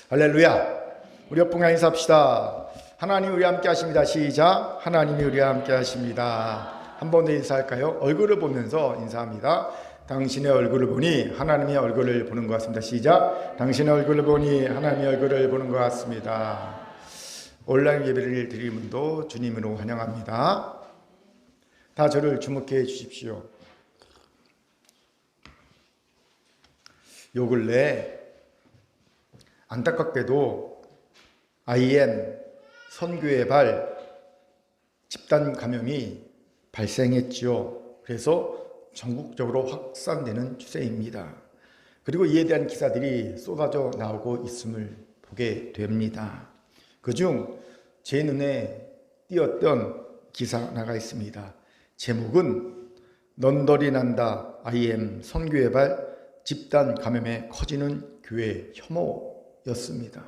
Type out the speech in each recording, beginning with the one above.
할렐루야. 우리 옆분과 인사합시다. 하나님 우리 함께 하십니다. 시작. 하나님이 우리와 함께 하십니다. 한 번 더 인사할까요? 얼굴을 보면서 인사합니다. 당신의 얼굴을 보니 하나님의 얼굴을 보는 것 같습니다. 시작. 당신의 얼굴을 보니 하나님의 얼굴을 보는 것 같습니다. 온라인 예배를 드리는 분도 주님으로 환영합니다. 다 저를 주목해 주십시오. 요 근래 안타깝게도 IM 선교의 발 집단 감염이 발생했지요. 그래서 전국적으로 확산되는 추세입니다. 그리고 이에 대한 기사들이 쏟아져 나오고 있음을 보게 됩니다. 그중 제 눈에 띄었던 기사 하나가 있습니다. 제목은 넌더리 난다 IM 선교의 발 집단 감염에 커지는 교회 혐오였습니다.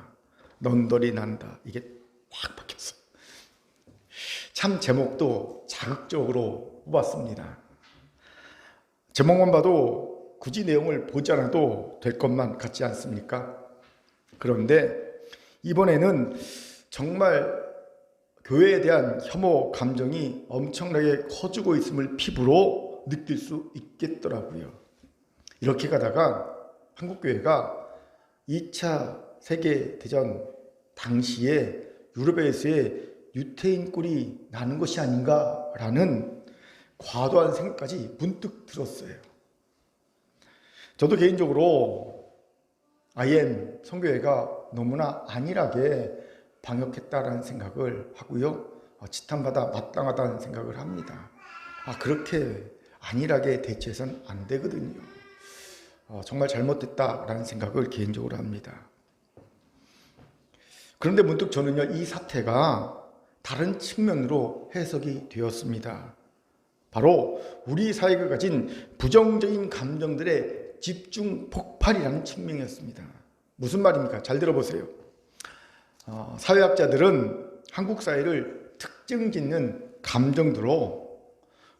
넌더리 난다. 이게 확 박혔어요. 참 제목도 자극적으로 뽑았습니다. 제목만 봐도 굳이 내용을 보지 않아도 될 것만 같지 않습니까? 그런데 이번에는 정말 교회에 대한 혐오 감정이 엄청나게 커지고 있음을 피부로 느낄 수 있겠더라고요. 이렇게 가다가 한국교회가 2차 세계대전 당시에 유럽에서의 유태인 꼴이 나는 것이 아닌가라는 과도한 생각까지 문득 들었어요. 저도 개인적으로 IM 선교회가 너무나 안일하게 방역했다라는 생각을 하고요. 지탄받아 마땅하다는 생각을 합니다. 그렇게 안일하게 대처해서는 안 되거든요. 정말 잘못됐다라는 생각을 개인적으로 합니다. 그런데 문득 저는요, 이 사태가 다른 측면으로 해석이 되었습니다. 바로 우리 사회가 가진 부정적인 감정들의 집중 폭발이라는 측면이었습니다. 무슨 말입니까? 잘 들어보세요. 사회학자들은 한국 사회를 특징 짓는 감정들로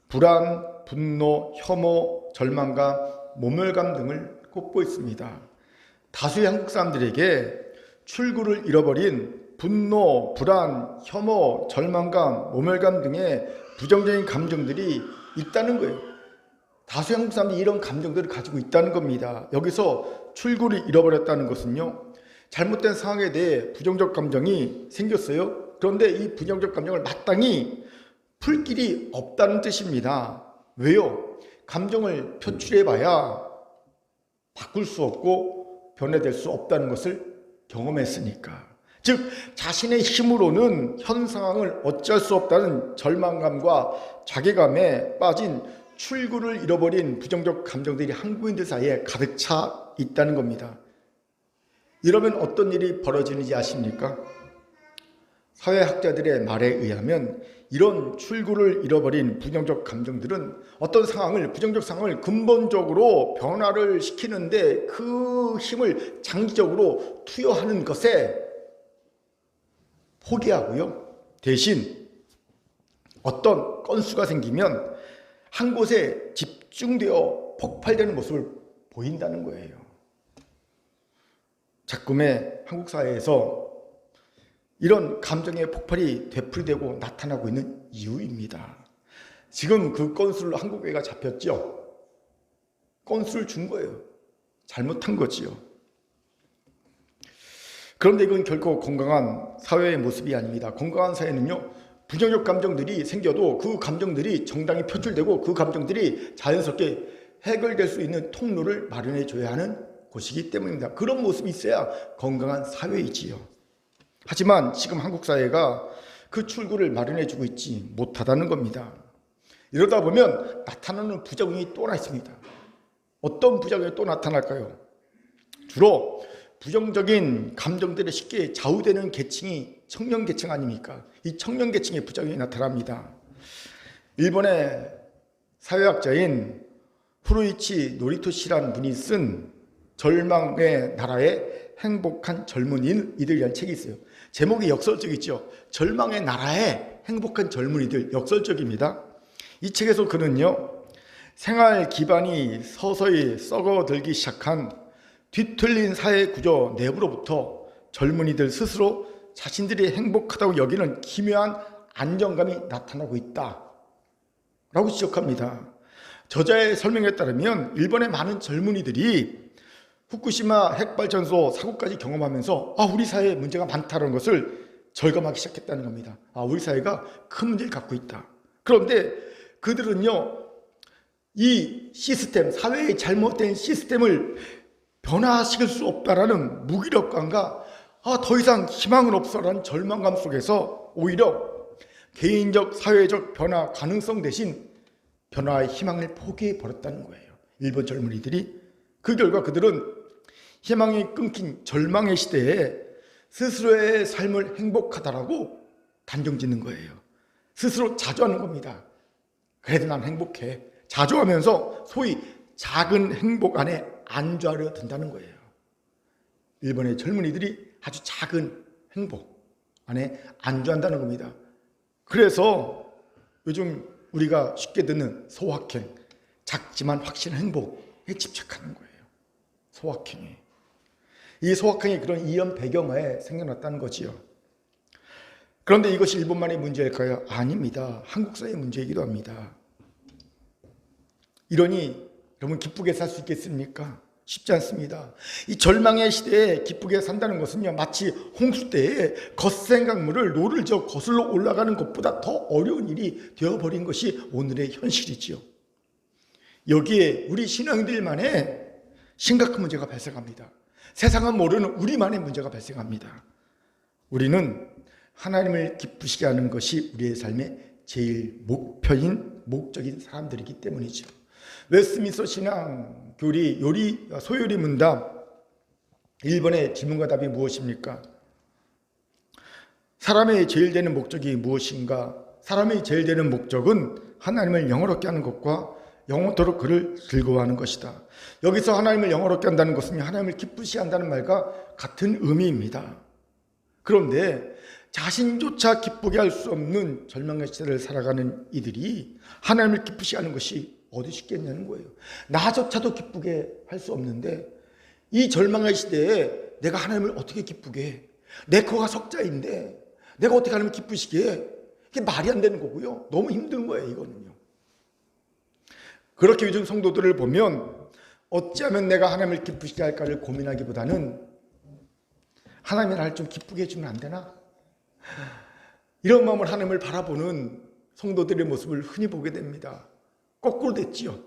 불안, 분노, 혐오, 절망감, 모멸감 등을 꼽고 있습니다. 다수의 한국 사람들에게 출구를 잃어버린 분노, 불안, 혐오, 절망감, 모멸감 등의 부정적인 감정들이 있다는 거예요. 다수의 한국 사람들이 이런 감정들을 가지고 있다는 겁니다. 여기서 출구를 잃어버렸다는 것은요, 잘못된 상황에 대해 부정적 감정이 생겼어요. 그런데 이 부정적 감정을 마땅히 풀 길이 없다는 뜻입니다. 왜요? 감정을 표출해봐야 바꿀 수 없고 변화될 수 없다는 것을 경험했으니까. 즉 자신의 힘으로는 현 상황을 어쩔 수 없다는 절망감과 자괴감에 빠진 출구를 잃어버린 부정적 감정들이 한국인들 사이에 가득 차 있다는 겁니다. 이러면 어떤 일이 벌어지는지 아십니까? 사회학자들의 말에 의하면 이런 출구를 잃어버린 부정적 감정들은 어떤 상황을, 부정적 상황을 근본적으로 변화를 시키는데 그 힘을 장기적으로 투여하는 것에 포기하고요. 대신 어떤 건수가 생기면 한 곳에 집중되어 폭발되는 모습을 보인다는 거예요. 자꾸의 한국 사회에서 이런 감정의 폭발이 되풀이되고 나타나고 있는 이유입니다. 지금 그 건수를 한국교회가 잡혔죠. 건수를 준 거예요. 잘못한 거지요. 그런데 이건 결코 건강한 사회의 모습이 아닙니다. 건강한 사회는요, 부정적 감정들이 생겨도 그 감정들이 정당히 표출되고 그 감정들이 자연스럽게 해결될 수 있는 통로를 마련해 줘야 하는 곳이기 때문입니다. 그런 모습이 있어야 건강한 사회이지요. 하지만 지금 한국 사회가 그 출구를 마련해 주고 있지 못하다는 겁니다. 이러다 보면 나타나는 부작용이 또 하나 있습니다. 어떤 부작용이 또 나타날까요? 주로 부정적인 감정들에 쉽게 좌우되는 계층이 청년 계층 아닙니까? 이 청년 계층의 부작용이 나타납니다. 일본의 사회학자인 후루이치 노리토시라는 분이 쓴 절망의 나라의 행복한 젊은이들이라는 책이 있어요. 제목이 역설적이죠. 절망의 나라의 행복한 젊은이들, 역설적입니다. 이 책에서 그는요, 생활 기반이 서서히 썩어들기 시작한 뒤틀린 사회 구조 내부로부터 젊은이들 스스로 자신들이 행복하다고 여기는 기묘한 안정감이 나타나고 있다라고 지적합니다. 저자의 설명에 따르면 일본의 많은 젊은이들이 후쿠시마 핵발전소 사고까지 경험하면서 우리 사회에 문제가 많다는 것을 절감하기 시작했다는 겁니다. 우리 사회가 큰 문제를 갖고 있다. 그런데 그들은요, 이 시스템, 사회의 잘못된 시스템을 변화시킬 수 없다라는 무기력감과 더 이상 희망은 없어라는 절망감 속에서 오히려 개인적, 사회적 변화 가능성 대신 변화의 희망을 포기해 버렸다는 거예요. 일본 젊은이들이. 그 결과 그들은 희망이 끊긴 절망의 시대에 스스로의 삶을 행복하다라고 단정짓는 거예요. 스스로 자조하는 겁니다. 그래도 난 행복해. 자조하면서 소위 작은 행복 안에 안주하려 든다는 거예요. 일본의 젊은이들이 아주 작은 행복 안에 안주한다는 겁니다. 그래서 요즘 우리가 쉽게 듣는 소확행, 작지만 확실한 행복에 집착하는 거예요. 소확행이. 이 소확행이 그런 이연 배경하에 생겨났다는 거지요. 그런데 이것이 일본만의 문제일까요? 아닙니다. 한국 사회의 문제이기도 합니다. 이러니 여러분 기쁘게 살 수 있겠습니까? 쉽지 않습니다. 이 절망의 시대에 기쁘게 산다는 것은요, 마치 홍수 때에 거센 강물을 노를 저어 거슬러 올라가는 것보다 더 어려운 일이 되어버린 것이 오늘의 현실이지요. 여기에 우리 신앙인들만의 심각한 문제가 발생합니다. 세상은 모르는 우리만의 문제가 발생합니다. 우리는 하나님을 기쁘시게 하는 것이 우리의 삶의 제일 목적인 사람들이기 때문이죠. 웨스트민스터 신앙교리 소요리 문답 1번의 질문과 답이 무엇입니까? 사람의 제일 되는 목적이 무엇인가? 사람의 제일 되는 목적은 하나님을 영화롭게 하는 것과 영원토록 그를 즐거워하는 것이다. 여기서 하나님을 영화롭게 한다는 것은 하나님을 기쁘시게 한다는 말과 같은 의미입니다. 그런데 자신조차 기쁘게 할 수 없는 절망의 시대를 살아가는 이들이 하나님을 기쁘시게 하는 것이 어디 쉽겠냐는 거예요. 나조차도 기쁘게 할 수 없는데 이 절망의 시대에 내가 하나님을 어떻게 기쁘게 해? 내 코가 석자인데 내가 어떻게 하나님을 기쁘시게 해? 이게 말이 안 되는 거고요. 너무 힘든 거예요, 이거는요. 그렇게 요즘 성도들을 보면 어찌하면 내가 하나님을 기쁘시게 할까를 고민하기보다는 하나님이 나를 좀 기쁘게 해주면 안 되나? 이런 마음을 하나님을 바라보는 성도들의 모습을 흔히 보게 됩니다. 거꾸로 됐지요.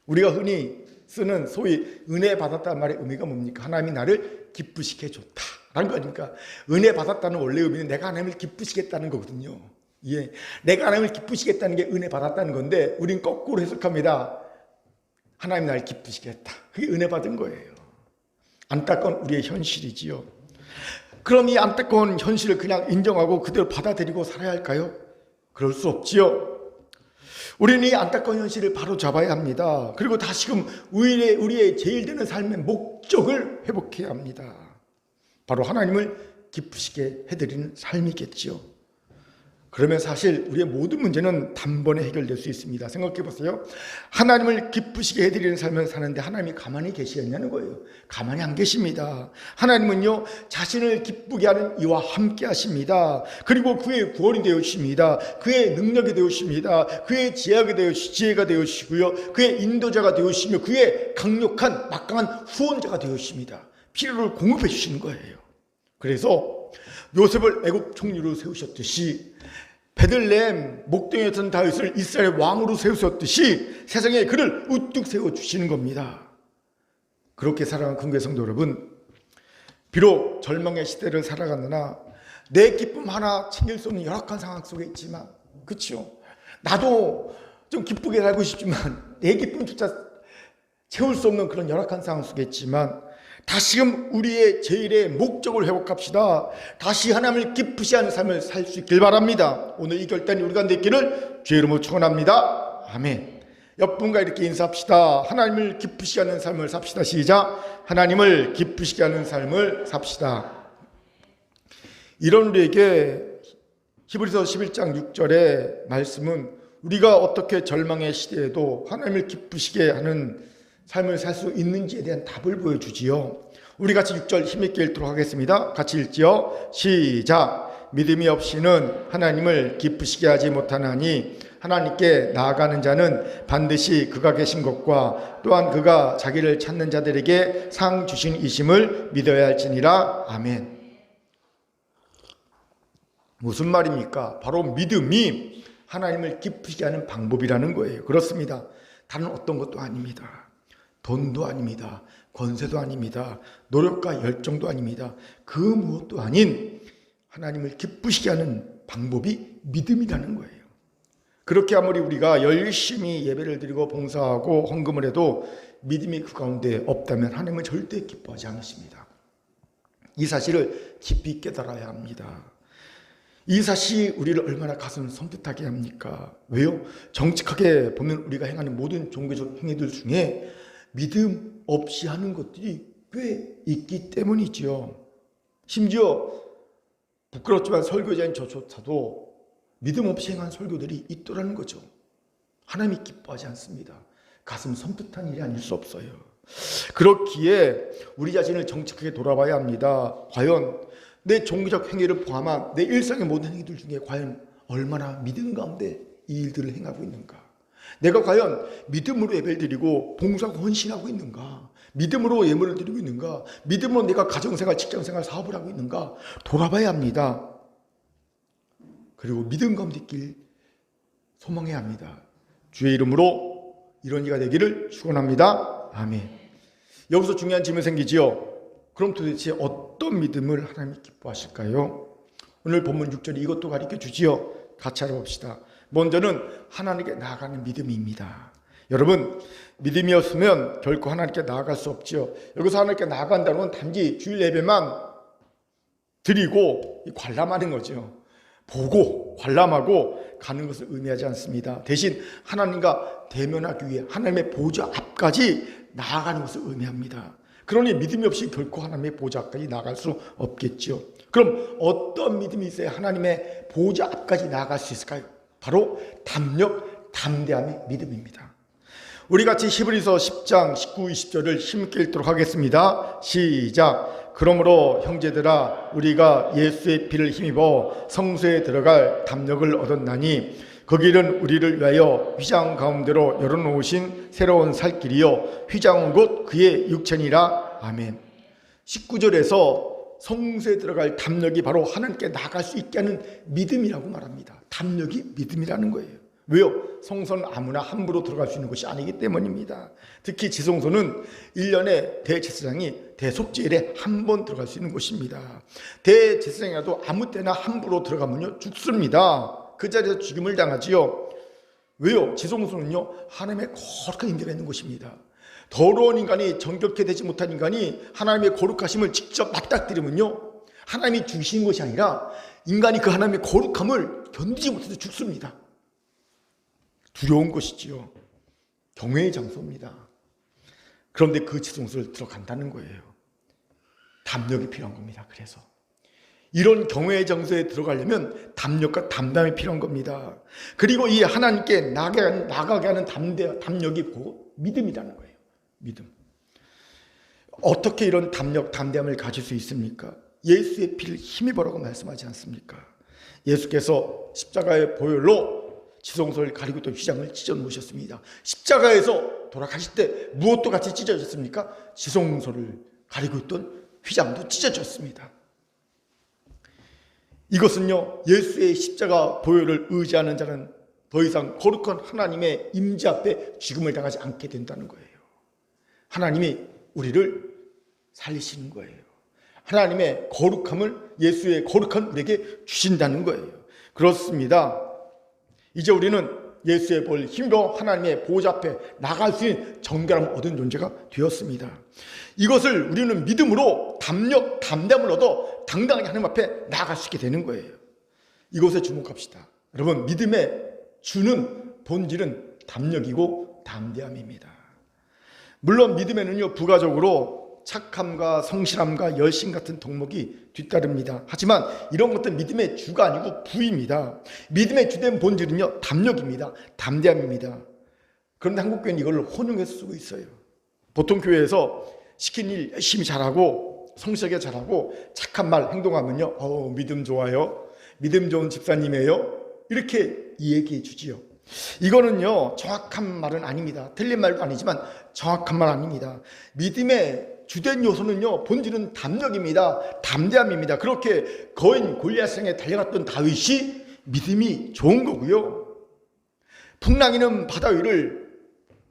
우리가 흔히 쓰는 소위 은혜 받았다는 말의 의미가 뭡니까? 하나님이 나를 기쁘시게 해줬다라는 거니까 은혜 받았다는 원래 의미는 내가 하나님을 기쁘시겠다는 거거든요. 예, 내가 하나님을 기쁘시겠다는 게 은혜 받았다는 건데 우린 거꾸로 해석합니다. 하나님 나를 기쁘시게 했다. 그게 은혜 받은 거예요. 안타까운 우리의 현실이지요. 그럼 이 안타까운 현실을 그냥 인정하고 그대로 받아들이고 살아야 할까요? 그럴 수 없지요. 우리는 이 안타까운 현실을 바로 잡아야 합니다. 그리고 다시금 우리의 제일 되는 삶의 목적을 회복해야 합니다. 바로 하나님을 기쁘시게 해드리는 삶이겠지요. 그러면 사실 우리의 모든 문제는 단번에 해결될 수 있습니다. 생각해 보세요. 하나님을 기쁘시게 해드리는 삶을 사는데 하나님이 가만히 계시겠냐는 거예요. 가만히 안 계십니다. 하나님은요, 자신을 기쁘게 하는 이와 함께 하십니다. 그리고 그의 구원이 되어주십니다. 그의 능력이 되어주십니다. 그의 지혜가 되어주시고요, 그의 인도자가 되어주시며 그의 강력한 막강한 후원자가 되어주십니다. 필요를 공급해 주시는 거예요. 그래서 요셉을 애굽 총리로 세우셨듯이 베들레헴 목동에 선 다윗을 이스라엘 왕으로 세우셨듯이 세상에 그를 우뚝 세워주시는 겁니다. 그렇게 살아가는 큰교회 성도 여러분, 비록 절망의 시대를 살아가느나 내 기쁨 하나 챙길 수 없는 열악한 상황 속에 있지만, 그렇죠? 나도 좀 기쁘게 살고 싶지만 내 기쁨조차 채울 수 없는 그런 열악한 상황 속에 있지만 다시금 우리의 제일의 목적을 회복합시다. 다시 하나님을 기쁘시게 하는 삶을 살 수 있길 바랍니다. 오늘 이 결단이 우리 가운데 있기를 주의 이름으로 축원합니다. 아멘. 옆분과 이렇게 인사합시다. 하나님을 기쁘시게 하는 삶을 삽시다. 시작. 하나님을 기쁘시게 하는 삶을 삽시다. 이런 우리에게 히브리서 11장 6절의 말씀은 우리가 어떻게 절망의 시대에도 하나님을 기쁘시게 하는 삶을 살 수 있는지에 대한 답을 보여주지요. 우리 같이 6절 힘있게 읽도록 하겠습니다. 같이 읽지요. 시작. 믿음이 없이는 하나님을 기쁘시게 하지 못하나니 하나님께 나아가는 자는 반드시 그가 계신 것과 또한 그가 자기를 찾는 자들에게 상 주신 이심을 믿어야 할지니라. 아멘. 무슨 말입니까? 바로 믿음이 하나님을 기쁘시게 하는 방법이라는 거예요. 그렇습니다. 다른 어떤 것도 아닙니다. 돈도 아닙니다. 권세도 아닙니다. 노력과 열정도 아닙니다. 그 무엇도 아닌 하나님을 기쁘시게 하는 방법이 믿음이라는 거예요. 그렇게 아무리 우리가 열심히 예배를 드리고 봉사하고 헌금을 해도 믿음이 그 가운데 없다면 하나님은 절대 기뻐하지 않으십니다. 이 사실을 깊이 깨달아야 합니다. 이 사실이 우리를 얼마나 가슴을 섬뜩하게 합니까? 왜요? 정직하게 보면 우리가 행하는 모든 종교적 행위들 중에 믿음 없이 하는 것들이 꽤 있기 때문이지요. 심지어 부끄럽지만 설교자인 저조차도 믿음 없이 행한 설교들이 있더라는 거죠. 하나님이 기뻐하지 않습니다. 가슴 섬뜩한 일이 아닐 수 없어요. 그렇기에 우리 자신을 정직하게 돌아봐야 합니다. 과연 내 종교적 행위를 포함한 내 일상의 모든 행위들 중에 과연 얼마나 믿음 가운데 이 일들을 행하고 있는가? 내가 과연 믿음으로 예배를 드리고 봉사하고 헌신하고 있는가? 믿음으로 예물을 드리고 있는가? 믿음으로 내가 가정생활, 직장생활, 사업을 하고 있는가? 돌아봐야 합니다. 그리고 믿음 가운데 있길 소망해야 합니다. 주의 이름으로 이런 이가 되기를 축원합니다. 아멘. 여기서 중요한 질문이 생기지요. 그럼 도대체 어떤 믿음을 하나님이 기뻐하실까요? 오늘 본문 6절이 이것도 가르쳐 주지요. 같이 알아봅시다. 먼저는 하나님께 나아가는 믿음입니다. 여러분, 믿음이 없으면 결코 하나님께 나아갈 수 없지요. 여기서 하나님께 나아간다는 건 단지 주일 예배만 드리고 관람하는 거죠. 보고 관람하고 가는 것을 의미하지 않습니다. 대신 하나님과 대면하기 위해 하나님의 보좌 앞까지 나아가는 것을 의미합니다. 그러니 믿음이 없이 결코 하나님의 보좌 앞까지 나아갈 수 없겠지요. 그럼 어떤 믿음이 있어야 하나님의 보좌 앞까지 나아갈 수 있을까요? 바로 담력, 담대함의 믿음입니다. 우리 같이 히브리서 10장 19, 20절을 힘있게 읽도록 하겠습니다. 시작. 그러므로 형제들아 우리가 예수의 피를 힘입어 성소에 들어갈 담력을 얻었나니 그 길은 우리를 위하여 휘장 가운데로 열어놓으신 새로운 살 길이요 휘장은 곧 그의 육체니라. 아멘. 19절에서 성소에 들어갈 담력이 바로 하나님께 나갈 수 있게 하는 믿음이라고 말합니다. 담력이 믿음이라는 거예요. 왜요? 성소는 아무나 함부로 들어갈 수 있는 것이 아니기 때문입니다. 특히 지성소는 1년에 대제사장이 대속죄일에 한 번 들어갈 수 있는 곳입니다. 대제사장이라도 아무 때나 함부로 들어가면요 죽습니다. 그 자리에서 죽임을 당하지요. 왜요? 지성소는요 하나님의 거룩한 임재가 있는 곳입니다. 더러운 인간이, 정결케 되지 못한 인간이 하나님의 거룩하심을 직접 맞닥뜨리면요 하나님이 죽이시는 것이 아니라 인간이 그 하나님의 거룩함을 견디지 못해서 죽습니다. 두려운 것이지요. 경외의 장소입니다. 그런데 그 지성소를 들어간다는 거예요. 담력이 필요한 겁니다. 그래서 이런 경외의 장소에 들어가려면 담력과 담담이 필요한 겁니다. 그리고 이 하나님께 나가게 하는 담력이 곧 믿음이라는 거예요. 믿음. 어떻게 이런 담력, 담대함을 가질 수 있습니까? 예수의 피를 힘입어라고 말씀하지 않습니까? 예수께서 십자가의 보혈로 지성소를 가리고 있던 휘장을 찢어 놓으셨습니다. 십자가에서 돌아가실 때 무엇도 같이 찢어졌습니까? 지성소를 가리고 있던 휘장도 찢어졌습니다. 이것은요 예수의 십자가 보혈을 의지하는 자는 더 이상 거룩한 하나님의 임재 앞에 죽음을 당하지 않게 된다는 거예요. 하나님이 우리를 살리시는 거예요. 하나님의 거룩함을 예수의 거룩한 우리에게 주신다는 거예요. 그렇습니다. 이제 우리는 예수의 보혈을 힘입어 하나님의 보좌 앞에 나갈 수 있는 정결함을 얻은 존재가 되었습니다. 이것을 우리는 믿음으로 담력, 담대함을 얻어 당당하게 하나님 앞에 나아갈 수 있게 되는 거예요. 이것에 주목합시다. 여러분, 믿음의 주는 본질은 담력이고 담대함입니다. 물론 믿음에는요 부가적으로 착함과 성실함과 열심 같은 덕목이 뒤따릅니다. 하지만 이런 것들은 믿음의 주가 아니고 부입니다. 믿음의 주된 본질은요 담력입니다. 담대함입니다. 그런데 한국교회는 이걸 혼용해서 쓰고 있어요. 보통 교회에서 시킨 일 열심히 잘하고 성실하게 잘하고 착한 말 행동하면요, 믿음 좋아요, 믿음 좋은 집사님이에요, 이렇게 얘기해 주지요. 이거는요 정확한 말은 아닙니다. 틀린 말도 아니지만 정확한 말 아닙니다. 믿음의 주된 요소는요 본질은 담력입니다. 담대함입니다. 그렇게 거인 골리앗을 달려갔던 다윗이 믿음이 좋은 거고요, 풍랑이는 바다 위를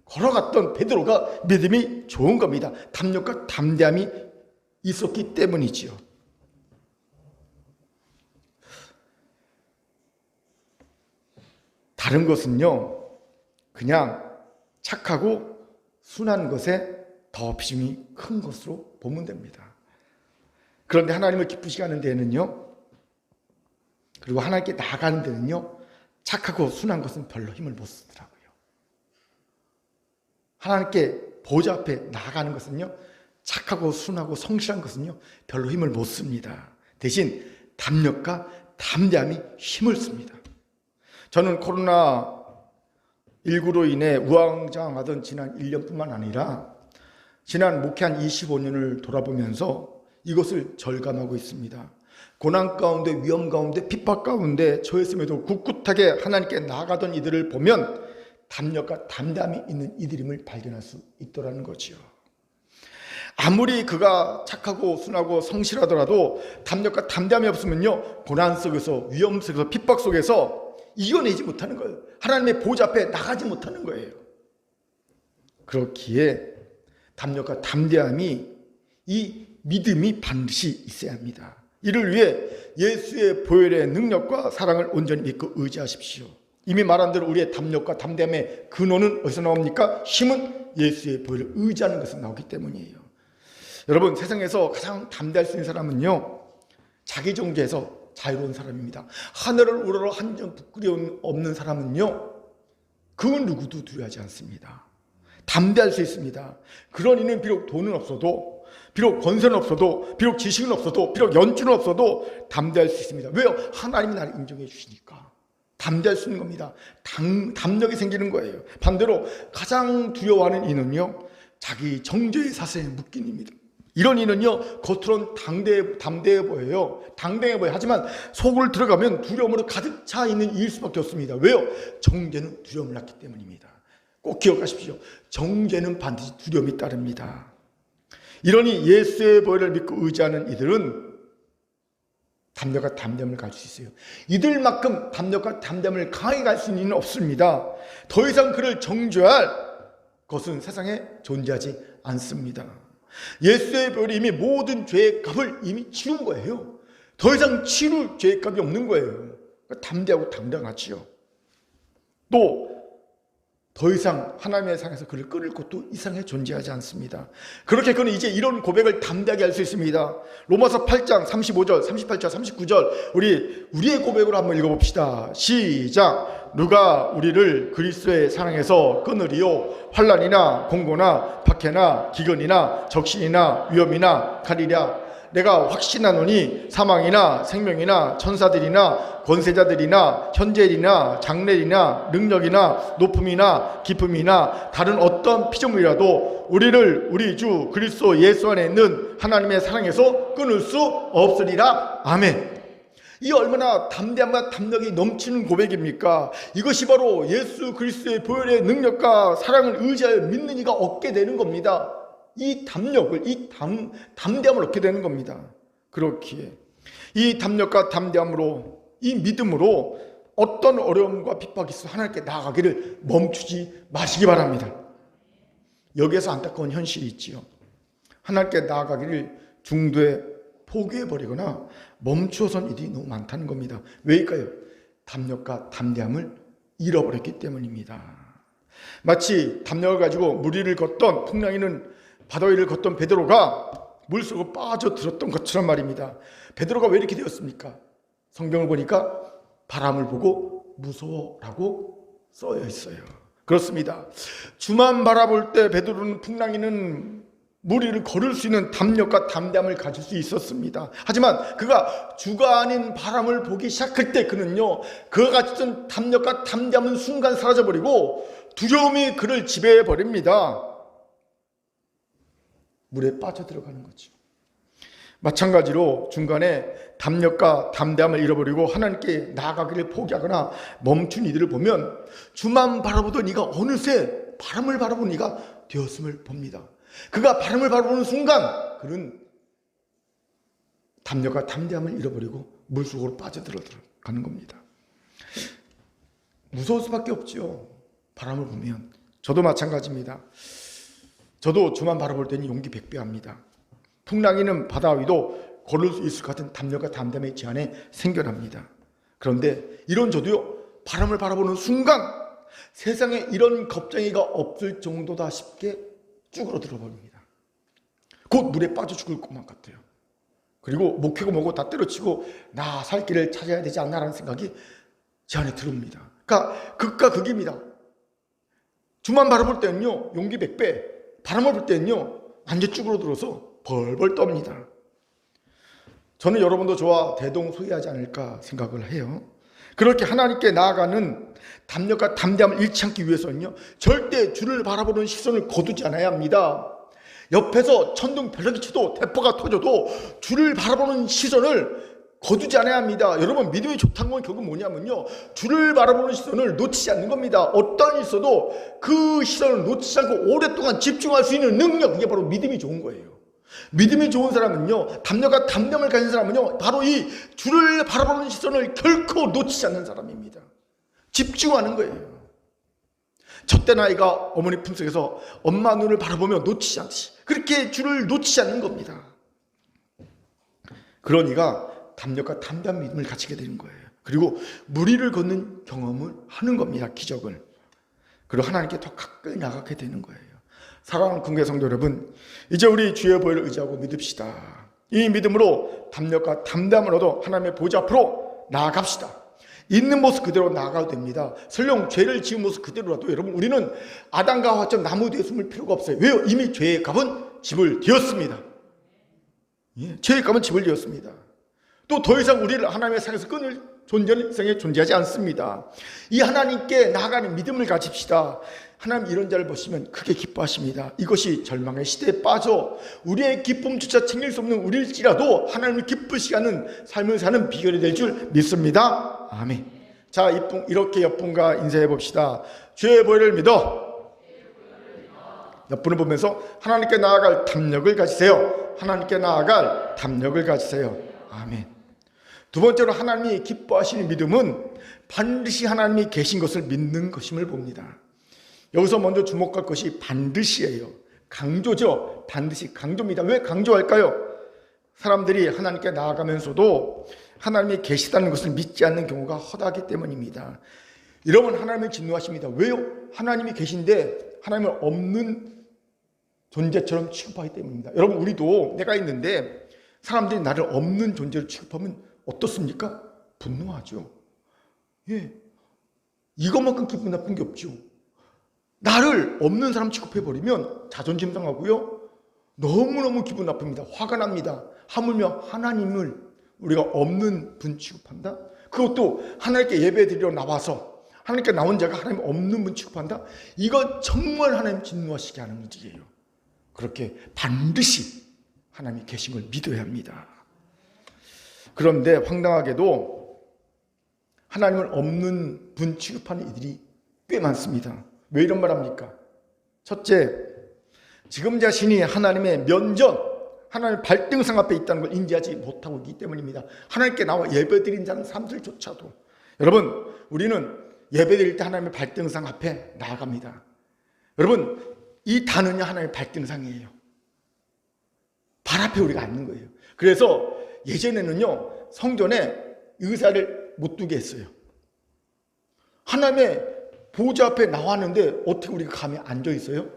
걸어갔던 베드로가 믿음이 좋은 겁니다. 담력과 담대함이 있었기 때문이지요. 다른 것은요 그냥 착하고 순한 것에 더 비중이 큰 것으로 보면 됩니다. 그런데 하나님을 기쁘시게 하는 데는요, 그리고 하나님께 나아가는 데는요, 착하고 순한 것은 별로 힘을 못 쓰더라고요. 하나님께 보좌 앞에 나아가는 것은요, 착하고 순하고 성실한 것은요 별로 힘을 못 씁니다. 대신 담력과 담대함이 힘을 씁니다. 저는 코로나19로 인해 우왕좌왕하던 지난 1년뿐만 아니라 지난 목회한 25년을 돌아보면서 이것을 절감하고 있습니다. 고난 가운데, 위험 가운데, 핍박 가운데 처했음에도 굳굳하게 하나님께 나아가던 이들을 보면 담력과 담대함이 있는 이들임을 발견할 수 있더라는 거지요. 아무리 그가 착하고 순하고 성실하더라도 담력과 담대함이 없으면요, 고난 속에서, 위험 속에서, 핍박 속에서 이겨내지 못하는 거예요. 하나님의 보좌 앞에 나가지 못하는 거예요. 그렇기에 담력과 담대함이, 이 믿음이 반드시 있어야 합니다. 이를 위해 예수의 보혈의 능력과 사랑을 온전히 믿고 의지하십시오. 이미 말한 대로 우리의 담력과 담대함의 근원은 어디서 나옵니까? 힘은 예수의 보혈을 의지하는 것에서 나오기 때문이에요. 여러분, 세상에서 가장 담대할 수 있는 사람은요, 자기 정죄에서 자유로운 사람입니다. 하늘을 우러러 한 점 부끄러움 없는 사람은요, 그 누구도 두려워하지 않습니다. 담대할 수 있습니다. 그런 이는 비록 돈은 없어도, 비록 권세는 없어도, 비록 지식은 없어도, 비록 연주는 없어도 담대할 수 있습니다. 왜요? 하나님이 나를 인정해 주시니까 담대할 수 있는 겁니다. 담력이 생기는 거예요. 반대로 가장 두려워하는 이는요, 자기 정죄의 사슬에 묶인 입니다. 이런 이는요, 겉으로는 담대해 보여요. 당당해 보여요. 하지만 속을 들어가면 두려움으로 가득 차 있는 이일 수밖에 없습니다. 왜요? 정죄는 두려움을 낳기 때문입니다. 꼭 기억하십시오. 정죄는 반드시 두려움이 따릅니다. 이러니 예수의 보혈을 믿고 의지하는 이들은 담력과 담대함을 가질 수 있어요. 이들만큼 담력과 담대함을 강하게 가질 수 있는 이는 없습니다. 더 이상 그를 정죄할 것은 세상에 존재하지 않습니다. 예수의 보혈이 이미 모든 죄의 값을 이미 치른 거예요. 더 이상 치룰 죄의 값이 없는 거예요. 담대하고 당당하지요. 또 더 이상 하나님의 상에서 그를 끊을 것도 이상에 존재하지 않습니다. 그렇게 그는 이제 이런 고백을 담대하게 할 수 있습니다. 로마서 8장 35절, 38절, 39절 우리의 고백으로 한번 읽어봅시다. 시작. 누가 우리를 그리스도의 사랑에서 끊으리요? 환난이나 공고나 박해나 기근이나 적신이나 위험이나 가리랴. 내가 확신하노니 사망이나 생명이나 천사들이나 권세자들이나 현재일이나 장래일이나 능력이나 높음이나 깊음이나 다른 어떤 피조물이라도 우리를 우리 주 그리스도 예수 안에 있는 하나님의 사랑에서 끊을 수 없으리라. 아멘. 이 얼마나 담대함과 담력이 넘치는 고백입니까? 이것이 바로 예수 그리스도의 보혈의 능력과 사랑을 의지하여 믿는 이가 얻게 되는 겁니다. 이 담력을, 이 담대함을 얻게 되는 겁니다. 그렇기에 이 담력과 담대함으로, 이 믿음으로 어떤 어려움과 핍박이 있어 하나님께 나아가기를 멈추지 마시기 바랍니다. 여기에서 안타까운 현실이 있지요. 하나님께 나아가기를 중도에 포기해버리거나 멈추어선 일이 너무 많다는 겁니다. 왜일까요? 담력과 담대함을 잃어버렸기 때문입니다. 마치 담력을 가지고 물 위를 걷던, 풍랑이는 바다 위를 걷던 베드로가 물속으로 빠져들었던 것처럼 말입니다. 베드로가 왜 이렇게 되었습니까? 성경을 보니까 바람을 보고 무서워라고 써여 있어요. 그렇습니다. 주만 바라볼 때 베드로는 풍랑이는 물 위를 걸을 수 있는 담력과 담대함을 가질 수 있었습니다. 하지만 그가 주가 아닌 바람을 보기 시작할 때 그는요, 그가 가졌던 담력과 담대함은 순간 사라져버리고 두려움이 그를 지배해버립니다. 물에 빠져들어가는 거죠. 마찬가지로 중간에 담력과 담대함을 잃어버리고 하나님께 나아가기를 포기하거나 멈춘 이들을 보면 주만 바라보던 이가 어느새 바람을 바라보는 이가 되었음을 봅니다. 그가 바람을 바라보는 순간 그는 담력과 담대함을 잃어버리고 물속으로 빠져들어가는 겁니다. 무서울 수밖에 없죠. 바람을 보면. 저도 마찬가지입니다. 저도 주만 바라볼 때는 용기 백배합니다. 풍랑이는 바다 위도 걸을 수 있을 것 같은 담력과 담대함의 제한에 생겨납니다. 그런데 이런 저도요, 바람을 바라보는 순간 세상에 이런 겁쟁이가 없을 정도다 싶게 쭈그러들어 버립니다. 곧 물에 빠져 죽을 것만 같아요. 그리고 목회고 뭐고 다 때려치고 나 살 길을 찾아야 되지 않나라는 생각이 제 안에 들어옵니다. 그러니까 극과 극입니다. 주만 바라볼 때는요, 용기 100배, 바람을 볼 때는요, 완전 쭈그러들어서 벌벌 떱니다. 저는 여러분도 저와 대동소이하지 않을까 생각을 해요. 그렇게 하나님께 나아가는 담력과 담대함을 잃지 않기 위해서는요, 절대 주를 바라보는 시선을 거두지 않아야 합니다. 옆에서 천둥 벼락이 쳐도 대포가 터져도 주를 바라보는 시선을 거두지 않아야 합니다. 여러분, 믿음이 좋다는 건 결국 뭐냐면요, 주를 바라보는 시선을 놓치지 않는 겁니다. 어떤 일 있어도 그 시선을 놓치지 않고 오랫동안 집중할 수 있는 능력, 그게 바로 믿음이 좋은 거예요. 믿음이 좋은 사람은요, 담력과 담대함을 가진 사람은요, 바로 이 주를 바라보는 시선을 결코 놓치지 않는 사람입니다. 집중하는 거예요. 젖된 아이가 어머니 품속에서 엄마 눈을 바라보며 놓치지 않듯이 그렇게 주를 놓치지 않는 겁니다. 그러니까 담력과 담대한 믿음을 가지게 되는 거예요. 그리고 무리를 걷는 경험을 하는 겁니다. 기적을. 그리고 하나님께 더 가까이 나가게 되는 거예요. 사랑하는 군계 성도 여러분, 이제 우리 주의 보혈을 의지하고 믿읍시다. 이 믿음으로 담력과 담대함을 얻어 하나님의 보좌 앞으로 나아갑시다. 있는 모습 그대로 나아가도 됩니다. 설령 죄를 지은 모습 그대로라도 여러분, 우리는 아담과 하와처럼 나무 뒤에 숨을 필요가 없어요. 왜요? 이미 죄의 값은 집을 지었습니다. 예, 죄의 값은 집을 지었습니다. 또 더 이상 우리를 하나님의 상에서 끊을 존재는 세상에 존재하지 않습니다. 이 하나님께 나아가는 믿음을 가집시다. 하나님 이런 자를 보시면 크게 기뻐하십니다. 이것이 절망의 시대에 빠져 우리의 기쁨조차 챙길 수 없는 우리일지라도 하나님을 기쁘시게 하는 삶을 사는 비결이 될 줄 믿습니다. 아멘. 자, 이렇게 옆분과 인사해 봅시다. 주의 보혈을 믿어. 옆분을 보면서 하나님께 나아갈 담력을 가지세요. 하나님께 나아갈 담력을 가지세요. 아멘. 두 번째로 하나님이 기뻐하시는 믿음은 반드시 하나님이 계신 것을 믿는 것임을 봅니다. 여기서 먼저 주목할 것이 반드시예요. 강조죠. 반드시 강조입니다. 왜 강조할까요? 사람들이 하나님께 나아가면서도 하나님이 계시다는 것을 믿지 않는 경우가 허다하기 때문입니다. 여러분, 하나님을 진노하십니다. 왜요? 하나님이 계신데 하나님을 없는 존재처럼 취급하기 때문입니다. 여러분, 우리도 내가 있는데 사람들이 나를 없는 존재로 취급하면 어떻습니까? 분노하죠. 예, 이것만큼 기분 나쁜 게 없죠. 나를 없는 사람 취급해버리면 자존심 상하고요, 너무너무 기분 나쁩니다. 화가 납니다. 하물며 하나님을 우리가 없는 분 취급한다? 그것도 하나님께 예배드리러 나와서 하나님께 나온 자가 하나님 없는 분 취급한다? 이건 정말 하나님 진노하시게 하는 문제예요. 그렇게 반드시 하나님이 계신 걸 믿어야 합니다. 그런데 황당하게도 하나님을 없는 분 취급하는 이들이 꽤 많습니다. 왜 이런 말 합니까? 첫째, 지금 자신이 하나님의 면전, 하나님의 발등상 앞에 있다는 걸 인지하지 못하고 있기 때문입니다. 하나님께 나와 예배드린 자는 사람들조차도. 여러분, 우리는 예배드릴 때 하나님의 발등상 앞에 나아갑니다. 여러분, 이 단은요, 하나님의 발등상이에요. 발 앞에 우리가 앉는 거예요. 그래서 예전에는요, 성전에 의자를 못 두게 했어요. 하나님의 보좌 앞에 나왔는데 어떻게 우리가 감히 앉아 있어요?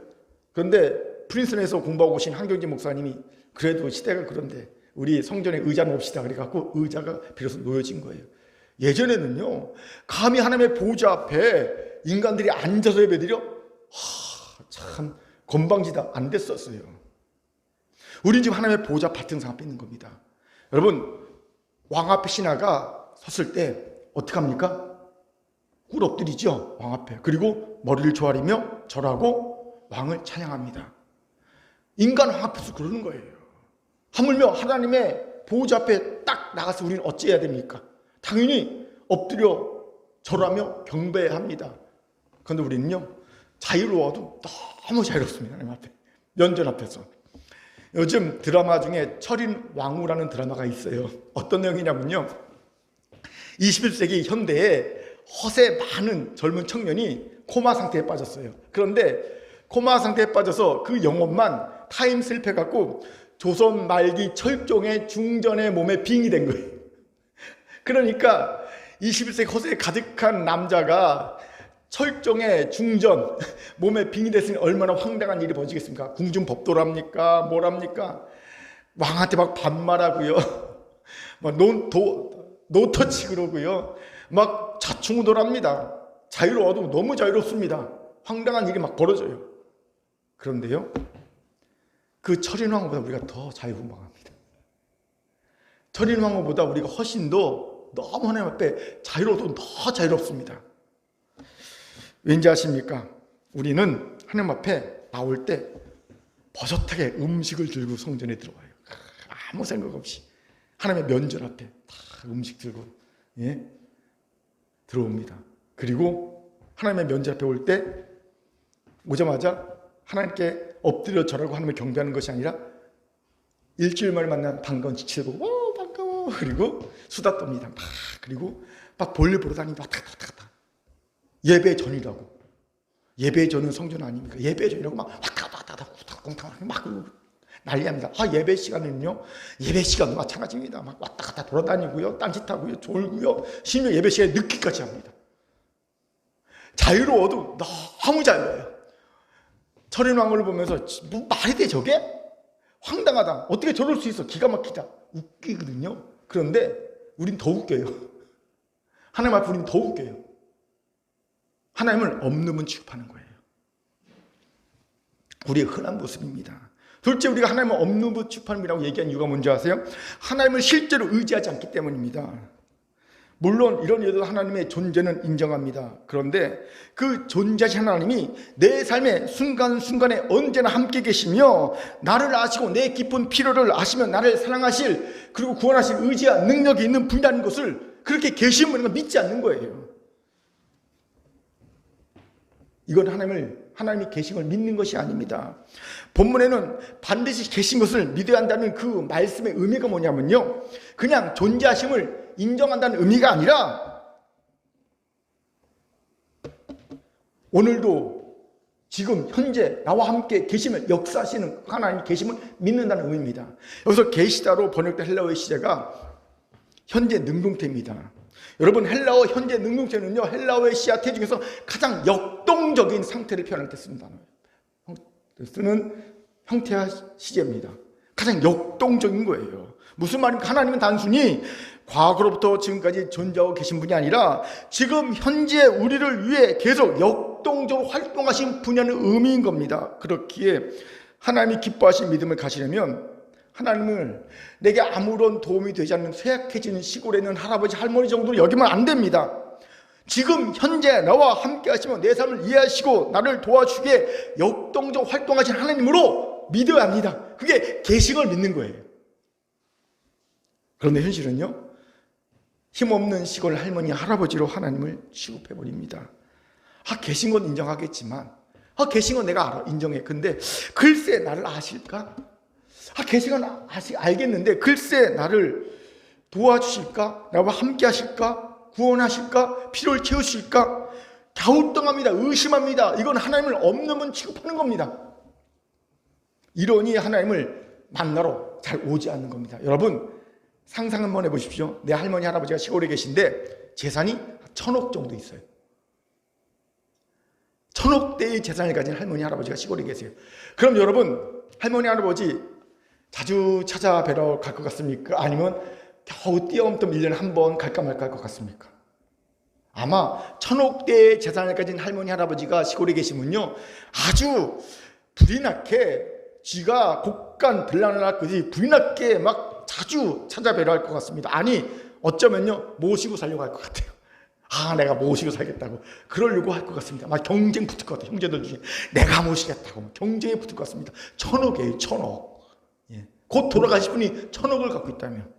그런데 프린스턴에서 공부하고 오신 한경재 목사님이 그래도 시대가 그런데 우리 성전에 의자 놓읍시다 그래갖고 의자가 비로소 놓여진 거예요. 예전에는요, 감히 하나님의 보좌 앞에 인간들이 앉아서 예배드려? 참 건방지다, 안 됐었어요. 우린 지금 하나님의 보좌 발등상 앞에 있는 겁니다. 여러분, 왕 앞에 신하가 섰을 때 어떻게 합니까? 꿇 엎드리죠, 왕 앞에. 그리고 머리를 조아리며 절하고 왕을 찬양합니다. 인간 앞에서 그러는 거예요. 하물며 하나님의 보호자 앞에 딱 나가서 우리는 어찌해야 됩니까? 당연히 엎드려 절하며 경배합니다. 그런데 우리는요, 자유로워도 너무 자유롭습니다. 하나님 앞에, 면전 앞에서. 요즘 드라마 중에 철인왕후라는 드라마가 있어요. 어떤 내용이냐면요, 21세기 현대에 허세 많은 젊은 청년이 코마 상태에 빠졌어요. 그런데 코마 상태에 빠져서 그 영혼만 타임 슬립해갖고 조선 말기 철종의 중전의 몸에 빙이 된 거예요. 그러니까 21세기 허세에 가득한 남자가 철종의 중전 몸에 빙이 됐으니 얼마나 황당한 일이 벌어지겠습니까? 궁중법도랍니까? 뭐랍니까? 왕한테 막 반말하고요, 막 노터치 그러고요, 막 자충우돌합니다. 자유로워도 너무 자유롭습니다. 황당한 일이 막 벌어져요. 그런데요, 그 철인왕후보다 우리가 더 자유분방합니다. 철인왕후보다 우리가 훨씬 더 너무 하나님 앞에 자유로워도 더 자유롭습니다. 왠지 아십니까? 우리는 하나님 앞에 나올 때 버젓하게 음식을 들고 성전에 들어와요. 아무 생각 없이 하나님의 면전 앞에 다 음식 들고 들어옵니다. 그리고 하나님의 면전 앞에 올 때 오자마자 하나님께 엎드려 절하고 하나님을 경배하는 것이 아니라 일주일 만에 만난 반가운 지치를 보고 반가워, 그리고 수다 떱니다. 막, 그리고 막 볼일 보러 다니고 왔다 갔다. 예배 전이라고. 예배 전은 성전 아닙니까? 예배 전이라고 막 왔다 갔다 막 난리합니다. 예배 시간은요, 예배 시간도 마찬가지입니다. 막 왔다 갔다 돌아다니고요, 딴짓하고요, 졸고요, 심지어 예배 시간에 늦기까지 합니다. 자유로워도 너무 자유로워요. 철인왕후를 보면서 뭐 말이 돼 저게? 황당하다. 어떻게 저럴 수 있어? 기가 막히다. 웃기거든요. 그런데 우린 더 웃겨요. 하나님 앞에 우린 더 웃겨요. 하나님을 없는 취급하는 거예요. 우리의 흔한 모습입니다. 둘째, 우리가 하나님을 없는 분 취급함이라고 얘기한 이유가 뭔지 아세요? 하나님을 실제로 의지하지 않기 때문입니다. 물론 이런 일도 하나님의 존재는 인정합니다. 그런데 그 존재하신 하나님이 내 삶의 순간순간에 언제나 함께 계시며 나를 아시고 내 깊은 필요를 아시며 나를 사랑하실, 그리고 구원하실 의지와 능력이 있는 분이라는 것을 그렇게 계시는 걸 믿지 않는 거예요. 이건 하나님이 계신 걸 믿는 것이 아닙니다. 본문에는 반드시 계신 것을 믿어야 한다는 그 말씀의 의미가 뭐냐면요, 그냥 존재하심을 인정한다는 의미가 아니라 오늘도 지금 현재 나와 함께 계시면 역사하시는 하나님 계심을 믿는다는 의미입니다. 여기서 계시다로 번역된 헬라어의 시제가 현재 능동태입니다. 여러분, 헬라어 현재 능동태는요, 헬라어의 시야태 중에서 가장 역동적인 상태를 표현할 때 씁니다. 쓰는 형태와 시제입니다. 가장 역동적인 거예요. 무슨 말입니까? 하나님은 단순히 과거로부터 지금까지 존재하고 계신 분이 아니라 지금 현재 우리를 위해 계속 역동적으로 활동하신 분이라는 의미인 겁니다. 그렇기에 하나님이 기뻐하신 믿음을 가지려면 하나님을 내게 아무런 도움이 되지 않는 쇠약해지는 시골에 있는 할아버지 할머니 정도로 여기면 안 됩니다. 지금 현재 나와 함께 하시며 내 삶을 이해하시고 나를 도와주기에 역동적 활동하신 하나님으로 믿어야 합니다. 그게 계시를 믿는 거예요. 그런데 현실은요, 힘없는 시골 할머니 할아버지로 하나님을 취급해버립니다. 계신 건 인정하겠지만, 계신 건 내가 알아, 인정해. 근데 글쎄 나를 아실까? 계신 건 알겠는데 글쎄 나를 도와주실까? 나와 함께 하실까? 구원하실까? 필요를 채우실까? 갸우뚱합니다. 의심합니다. 이건 하나님을 없는 분 취급하는 겁니다. 이러니 하나님을 만나러 잘 오지 않는 겁니다. 여러분, 상상 한번 해보십시오. 내 할머니 할아버지가 시골에 계신데 재산이 1,000억 정도 있어요. 1,000억대의 재산을 가진 할머니 할아버지가 시골에 계세요. 그럼 여러분, 할머니 할아버지 자주 찾아뵈러 갈 것 같습니까? 아니면 겨우 띄엄띄엄 1년에 한 번 갈까 말까 할 것 같습니까? 아마 1,000억대의 재산을 가진 할머니 할아버지가 시골에 계시면요, 아주 불이 나게 쥐가 곡간 들락날락하듯이 불이 나게 막 자주 찾아뵈러 할 것 같습니다. 아니, 어쩌면요 모시고 살려고 할 것 같아요. 내가 모시고 살겠다고 그러려고 할 것 같습니다. 막 경쟁 붙을 것 같아요. 형제들 중에 내가 모시겠다고 경쟁에 붙을 것 같습니다. 1,000억이에요. 1,000억. 곧 돌아가실 분이 1,000억을 갖고 있다면.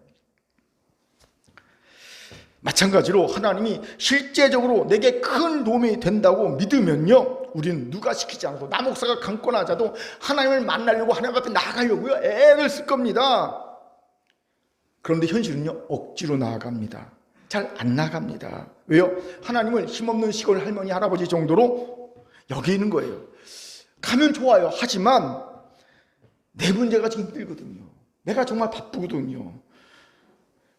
마찬가지로 하나님이 실제적으로 내게 큰 도움이 된다고 믿으면요, 우리는 누가 시키지 않아도, 나 목사가 강권하자도 하나님을 만나려고 하나님 앞에 나가려고요 애를 쓸 겁니다. 그런데 현실은요, 억지로 나아갑니다. 잘 안 나갑니다. 왜요? 하나님을 힘없는 시골 할머니 할아버지 정도로 여기는 거예요. 가면 좋아요. 하지만 내 문제가 지금 힘들거든요. 내가 정말 바쁘거든요.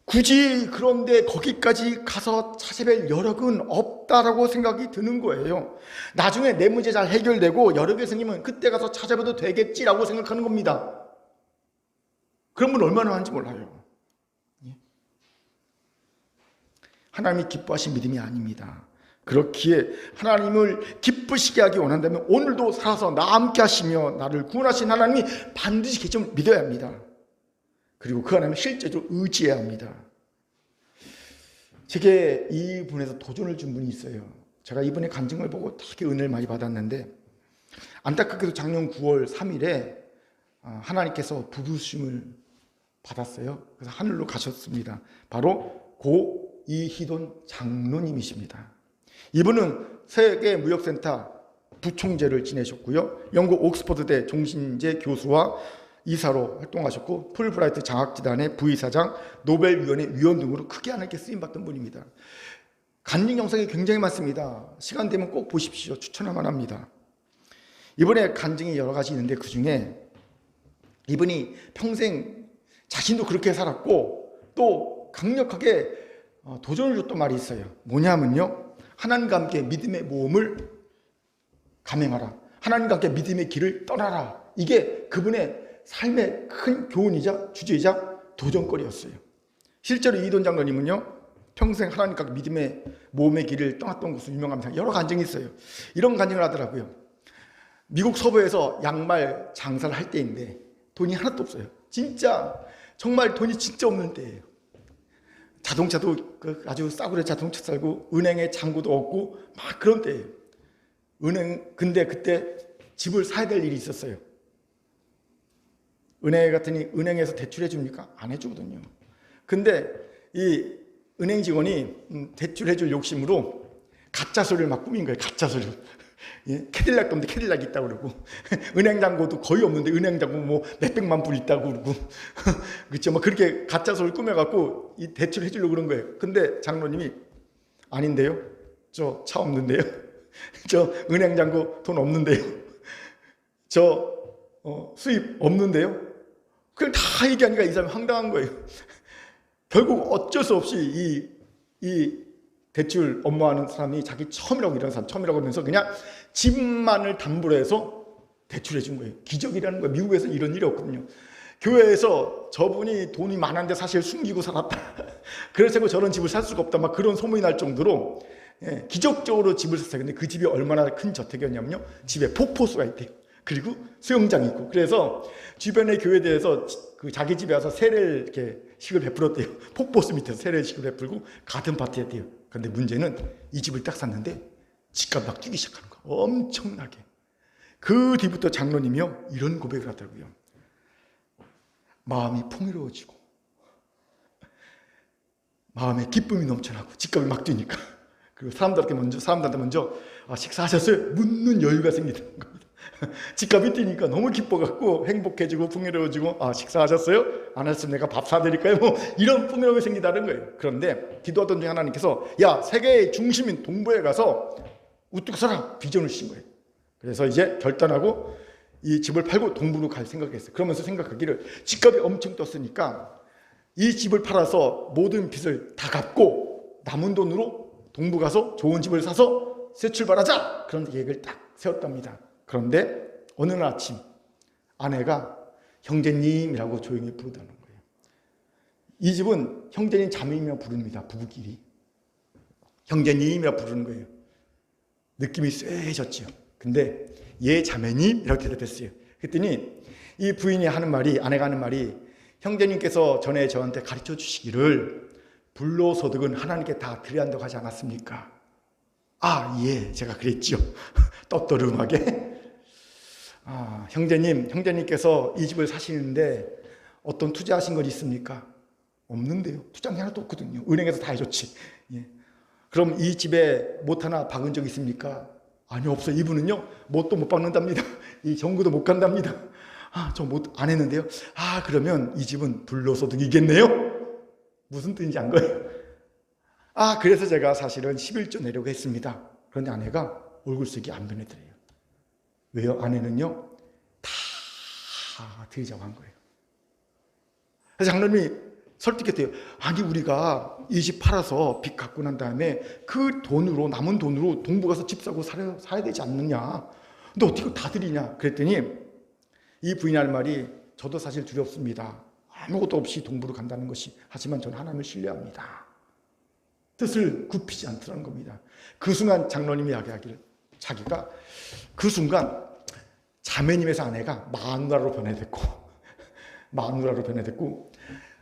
굳이 그런데 거기까지 가서 찾아뵐 여력은 없다라고 생각이 드는 거예요. 나중에 내 문제 잘 해결되고 여력이 생기면 그때 가서 찾아봐도 되겠지라고 생각하는 겁니다. 그런 분 얼마나 많은지 몰라요. 하나님이 기뻐하신 믿음이 아닙니다. 그렇기에 하나님을 기쁘시게 하기 원한다면 오늘도 살아서 나와 함께 하시며 나를 구원하신 하나님이 반드시 계신 믿어야 합니다. 그리고 그 하나님을 실제로 의지해야 합니다. 제게 이 분에서 도전을 준 분이 있어요. 제가 이분의 간증을 보고 되게 은혜를 많이 받았는데, 안타깝게도 작년 9월 3일에 하나님께서 부르심을 받았어요. 그래서 하늘로 가셨습니다. 바로 이희돈 장로님이십니다. 이분은 세계무역센터 부총재를 지내셨고요, 영국 옥스퍼드대 종신제 교수와 이사로 활동하셨고, 풀브라이트 장학재단의 부이사장, 노벨위원회 위원 등으로 크게 하나님께 쓰임받던 분입니다. 간증 영상이 굉장히 많습니다. 시간 되면 꼭 보십시오. 추천할 만합니다. 이번에 간증이 여러 가지 있는데 그 중에 이분이 평생 자신도 그렇게 살았고 또 강력하게 도전을 줬던 말이 있어요. 뭐냐면요, 하나님과 함께 믿음의 모험을 감행하라, 하나님과 함께 믿음의 길을 떠나라. 이게 그분의 삶의 큰 교훈이자 주제이자 도전거리였어요. 실제로 이희돈 장로님은요, 평생 하나님과 믿음의 모험의 길을 떠났던 것으로 유명합니다. 여러 간증이 있어요. 이런 간증을 하더라고요. 미국 서부에서 양말 장사를 할 때인데 돈이 하나도 없어요. 진짜 정말 돈이 진짜 없는 때예요. 자동차도 아주 싸구려 자동차 살고 은행에 잔고도 없고 막 그런 때예요. 근데 그때 집을 사야 될 일이 있었어요. 은행에 갔더니 은행에서 대출해 줍니까? 안 해주거든요. 근데 이 은행 직원이 대출해 줄 욕심으로 가짜 서류를 막 꾸민 거예요. 가짜 서류. 캐딜락도 없는데 캐딜락이 있다고 그러고, 은행 잔고도 거의 없는데 은행 잔고 뭐 몇백만 불 있다고 그러고, 그렇죠. 뭐 그렇게 가짜 서류 꾸며갖고 이 대출을 해주려고 그런 거예요. 근데 장로님이 아닌데요, 저 차 없는데요, 저 은행 잔고 돈 없는데요, 저 수입 없는데요. 그걸 다 얘기하니까 이 사람이 황당한 거예요. 결국 어쩔 수 없이 이 대출 업무하는 사람이 자기 처음이라고, 이런 사람 처음이라고 하면서 그냥 집만을 담보로 해서 대출해 준 거예요. 기적이라는 거예요. 미국에서는 이런 일이 없거든요. 교회에서 저분이 돈이 많은데 사실 숨기고 살았다, 그래서 저런 집을 살 수가 없다, 막 그런 소문이 날 정도로 기적적으로 집을 샀어요. 근데 그 집이 얼마나 큰 저택이었냐면요, 집에 폭포수가 있대요. 그리고 수영장이 있고, 그래서 주변의 교회대에서 그 자기 집에 와서 세례를 이렇게 식을 베풀었대요. 폭포수 밑에서 세례식을 베풀고 가든 파티 했대요. 그런데 문제는 이 집을 딱 샀는데 집값 막 뛰기 시작하는 거야. 엄청나게. 그 뒤부터 장로님이요, 이런 고백을 하더라고요. 마음이 풍요로워지고 마음에 기쁨이 넘쳐나고 집값이 막 뛰니까, 그리고 사람들한테 먼저 식사하셨어요? 묻는 여유가 생기는 겁니다. 집값이 뛰니까 너무 기뻐갖고 행복해지고 풍요로워지고, 식사하셨어요? 안 했으면 내가 밥 사드릴까요? 뭐 이런 풍요로움이 생기다는 거예요. 그런데 기도하던 중에 하나님께서 야, 세계의 중심인 동부에 가서 우뚝 서라, 비전을 주신 거예요. 그래서 이제 결단하고 이 집을 팔고 동부로 갈 생각을 했어요. 그러면서 생각하기를, 집값이 엄청 떴으니까 이 집을 팔아서 모든 빚을 다 갚고 남은 돈으로 동부 가서 좋은 집을 사서 새 출발하자, 그런 계획을 딱 세웠답니다. 그런데 어느 날 아침 아내가 형제님이라고 조용히 부르다는 거예요. 이 집은 형제님 자매님이라고 부릅니다. 부부끼리 형제님이라고 부르는 거예요. 느낌이 쎄해졌죠. 근데 얘 자매님 이렇게 대답했어요. 그랬더니 이 부인이 하는 말이, 아내가 하는 말이, 형제님께서 전에 저한테 가르쳐 주시기를 불로소득은 하나님께 다 드려야 한다고 하지 않았습니까? 아, 예, 제가 그랬지요. 떠떠름하게. 아, 형제님께서 이 집을 사시는데 어떤 투자하신 건 있습니까? 없는데요. 투자한 게 하나도 없거든요. 은행에서 다 해줬지. 예. 그럼 이 집에 못 하나 박은 적 있습니까? 아니, 없어요. 이분은요, 못도 못 박는답니다. 이 정부도 못 간답니다. 아, 저 못 안 했는데요. 아, 그러면 이 집은 불로소득이겠네요? 무슨 뜻인지 안 거예요? 아, 그래서 제가 사실은 11조 내려고 했습니다. 그런데 아내가 얼굴색이 안 변해더래요. 왜요? 아내는요, 다 드리자고 한 거예요. 그래서 장로님이 설득했대요. 아니, 우리가 이 집 팔아서 빚 갚고 난 다음에 그 돈으로, 남은 돈으로 동부 가서 집 사고 사야 되지 않느냐. 근데 어떻게 다 드리냐. 그랬더니 이 부인이 할 말이, 저도 사실 두렵습니다. 아무것도 없이 동부로 간다는 것이. 하지만 저는 하나님을 신뢰합니다. 뜻을 굽히지 않더라는 겁니다. 그 순간 장로님이 이야기하기를, 자기가 그 순간 자매님에서 아내가 마누라로 변해됐고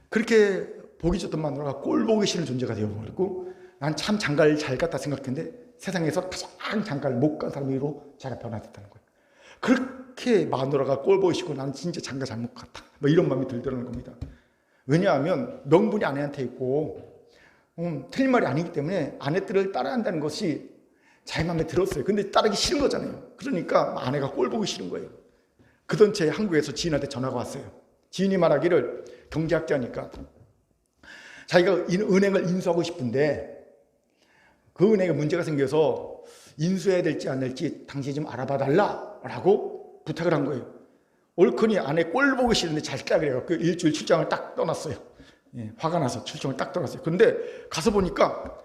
그렇게 보기 좋던 마누라가 꼴보기 싫은 존재가 되어버렸고, 난 참 장가를 잘 갔다 생각했는데 세상에서 가장 장가를 못 간 사람으로 자기가 변화됐다는 거예요. 그렇게 마누라가 꼴보기 싫고 나는 진짜 장가 잘못 갔다, 뭐 이런 마음이 들더라는 겁니다. 왜냐하면 명분이 아내한테 있고 틀린 말이 아니기 때문에 아내 뜻을 따라야 한다는 것이 자기 마음에 들었어요. 근데 따르기 싫은 거잖아요. 그러니까 아내가 꼴보기 싫은 거예요. 그던 채 한국에서 지인한테 전화가 왔어요. 지인이 말하기를, 경제학자니까 자기가 은행을 인수하고 싶은데 그 은행에 문제가 생겨서 인수해야 될지 안 될지 당신이 좀 알아봐 달라라고 부탁을 한 거예요. 옳거니 아내 꼴 보기 싫은데 잘 따라 그래갖고 일주일 출장을 딱 떠났어요. 예, 화가 나서 출장을 딱 떠났어요. 그런데 가서 보니까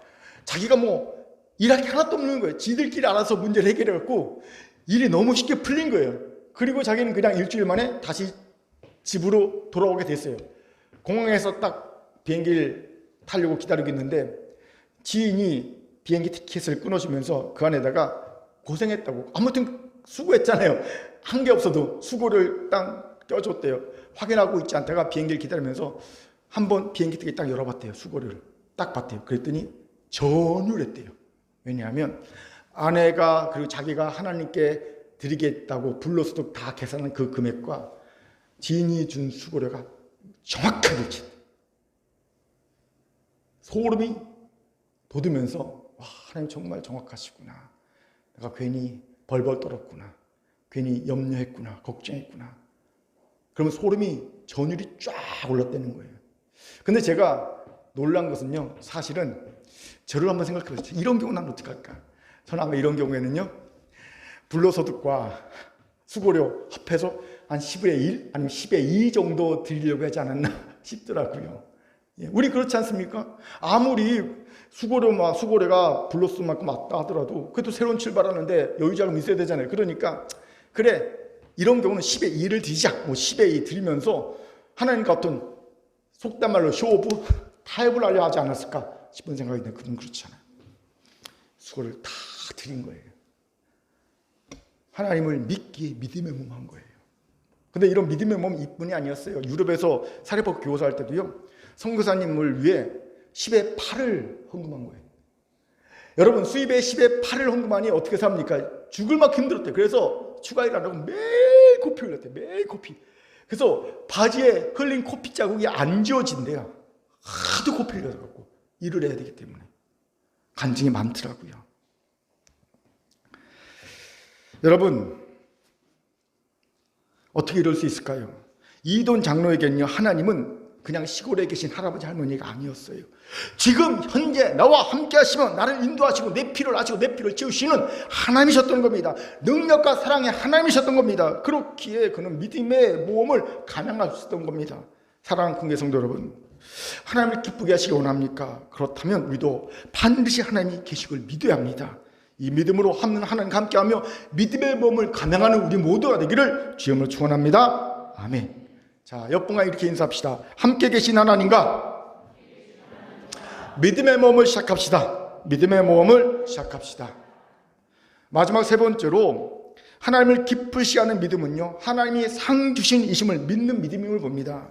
자기가 뭐 일할 게 하나도 없는 거예요. 지들끼리 알아서 문제를 해결해갖고 일이 너무 쉽게 풀린 거예요. 그리고 자기는 그냥 일주일 만에 다시 집으로 돌아오게 됐어요. 공항에서 딱 비행기를 타려고 기다리고 있는데 지인이 비행기 티켓을 끊어주면서 그 안에다가 고생했다고, 아무튼 수고했잖아요. 한 게 없어도 수고를 딱 껴줬대요. 확인하고 있지 않다가 비행기를 기다리면서 한번 비행기 티켓 딱 열어봤대요. 수고료를 딱 봤대요. 그랬더니 전율했대요. 왜냐하면 아내가 그리고 자기가 하나님께 드리겠다고 불로소득 다 계산한 그 금액과 지인이 준 수고료가 정확하게 친. 소름이 돋으면서, 와, 하나님 정말 정확하시구나. 내가 괜히 벌벌 떨었구나. 괜히 염려했구나. 걱정했구나. 그러면 소름이 전율이 쫙 올랐다는 거예요. 근데 제가 놀란 것은요, 사실은 저를 한번 생각해 보세요. 이런 경우 난 어떻게 할까? 저는 아마 이런 경우에는요, 불로소득과 수고료 합해서 한 10의 1 아니면 10의 2 정도 드리려고 하지 않았나 싶더라고요. 예, 우리 그렇지 않습니까? 아무리 수고료가 불로소득만큼 맞다 하더라도 그래도 새로운 출발하는데 여유자금 있어야 되잖아요. 그러니까 그래, 이런 경우는 10의 2를 드리자. 뭐 10의 2 드리면서 하나님과 어떤 속단 말로 쇼오브 타협을 하려 하지 않았을까 싶은 생각이 드는데, 그건 그렇지 않아요. 수고를 다 드린 거예요. 하나님을 믿기에 믿음의 몸 한 거예요. 근데 이런 믿음의 몸 이뿐이 아니었어요. 유럽에서 사립학교 교사할 때도요, 선교사님을 위해 10의 8을 헌금한 거예요. 여러분, 수입의 10의 8을 헌금하니 어떻게 삽니까? 죽을 만큼 힘들었대요. 그래서 추가일 안 하고 매일 코피 흘렸대요. 매일 코피. 그래서 바지에 흘린 코피 자국이 안 지워진대요. 하도 코피 흘려서 일을 해야 되기 때문에. 간증이 많더라고요. 여러분, 어떻게 이럴 수 있을까요? 이돈 장로에게는요, 하나님은 그냥 시골에 계신 할아버지 할머니가 아니었어요. 지금 현재 나와 함께 하시면 나를 인도하시고 내 피를 아시고 내 피를 채우시는 하나님이셨던 겁니다. 능력과 사랑의 하나님이셨던 겁니다. 그렇기에 그는 믿음의 모험을 감행할 수 있었던 겁니다. 사랑하는 군계 성도 여러분, 하나님을 기쁘게 하시기 원합니까? 그렇다면 우리도 반드시 하나님이 계시고 믿어야 합니다. 이 믿음으로 하나님과 함께하며 믿음의 모험을 감행하는 우리 모두가 되기를 주님으로 축원합니다. 아멘. 자, 옆분과 이렇게 인사합시다. 함께 계신 하나님과 믿음의 모험을 시작합시다. 믿음의 모험을 시작합시다. 마지막 세 번째로, 하나님을 기쁘시 하는 믿음은요, 하나님이 상 주신 이심을 믿는 믿음임을 봅니다.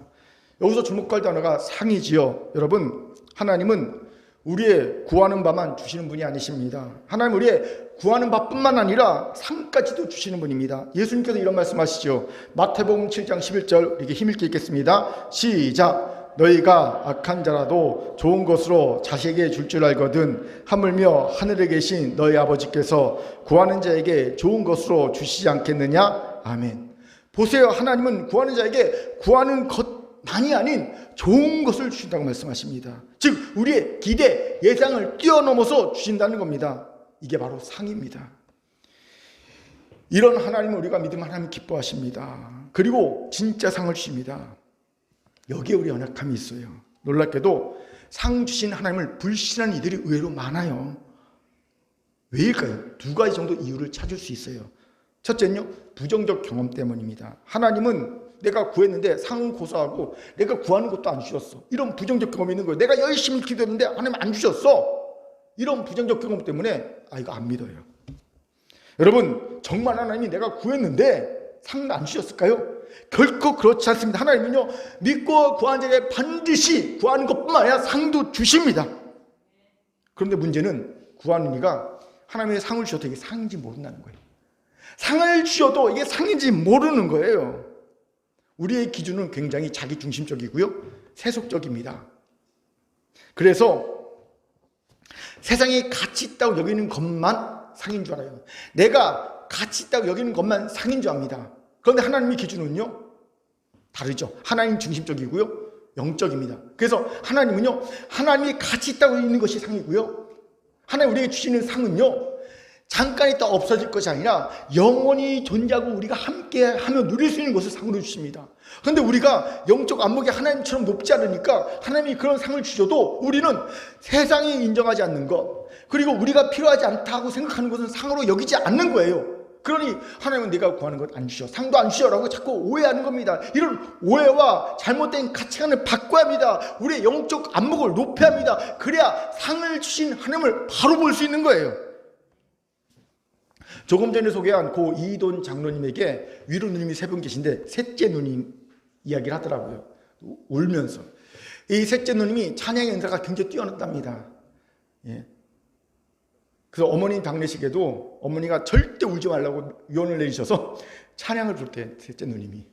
여기서 주목할 단어가 상이지요. 여러분, 하나님은 우리의 구하는 바만 주시는 분이 아니십니다. 하나님 우리의 구하는 바뿐만 아니라 상까지도 주시는 분입니다. 예수님께서 이런 말씀하시죠. 마태복음 7장 11절 이렇게 힘있게 읽겠습니다. 시작. 너희가 악한 자라도 좋은 것으로 자식에게 줄 줄 알거든 하물며 하늘에 계신 너희 아버지께서 구하는 자에게 좋은 것으로 주시지 않겠느냐. 아멘. 보세요. 하나님은 구하는 자에게 구하는 것만이 아닌 좋은 것을 주신다고 말씀하십니다. 즉 우리의 기대, 예상을 뛰어넘어서 주신다는 겁니다. 이게 바로 상입니다. 이런 하나님을 우리가 믿으면 하나님 기뻐하십니다. 그리고 진짜 상을 주십니다. 여기에 우리 연약함이 있어요. 놀랍게도 상 주신 하나님을 불신하는 이들이 의외로 많아요. 왜일까요? 두 가지 정도 이유를 찾을 수 있어요. 첫째는요, 부정적 경험 때문입니다. 하나님은 내가 구했는데 상은 고사하고 내가 구하는 것도 안 주셨어. 이런 부정적 경험이 있는 거예요. 내가 열심히 기도했는데 하나님 안 주셨어. 이런 부정적 경험 때문에 이거 안 믿어요. 여러분, 정말 하나님이 내가 구했는데 상을 안 주셨을까요? 결코 그렇지 않습니다. 하나님은요, 믿고 구하는 자에게 반드시 구하는 것뿐만 아니라 상도 주십니다. 그런데 문제는 구하는 이가 하나님의 상을 주셔도 이게 상인지 모른다는 거예요. 상을 주셔도 이게 상인지 모르는 거예요. 우리의 기준은 굉장히 자기중심적이고요, 세속적입니다. 그래서 세상에 가치 있다고 여기는 것만 상인 줄 알아요. 내가 가치 있다고 여기는 것만 상인 줄 압니다. 그런데 하나님의 기준은요, 다르죠. 하나님 중심적이고요, 영적입니다. 그래서 하나님은요, 하나님이 가치 있다고 있는 것이 상이고요, 하나님 우리에게 주시는 상은요, 잠깐 있다 없어질 것이 아니라 영원히 존재하고 우리가 함께 하며 누릴 수 있는 것을 상으로 주십니다. 그런데 우리가 영적 안목이 하나님처럼 높지 않으니까 하나님이 그런 상을 주셔도 우리는 세상이 인정하지 않는 것, 그리고 우리가 필요하지 않다고 생각하는 것은 상으로 여기지 않는 거예요. 그러니 하나님은 내가 구하는 것 안 주셔, 상도 안 주셔라고 자꾸 오해하는 겁니다. 이런 오해와 잘못된 가치관을 바꿔야 합니다. 우리의 영적 안목을 높여야 합니다. 그래야 상을 주신 하나님을 바로 볼 수 있는 거예요. 조금 전에 소개한 고 이돈 장로님에게 위로 누님이 세 분 계신데 셋째 누님 이야기를 하더라고요. 울면서. 이 셋째 누님이 찬양의 은사가 굉장히 뛰어났답니다. 예. 그래서 어머니 장례식에도 어머니가 절대 울지 말라고 유언을 내리셔서 찬양을 부를 때 셋째 누님이.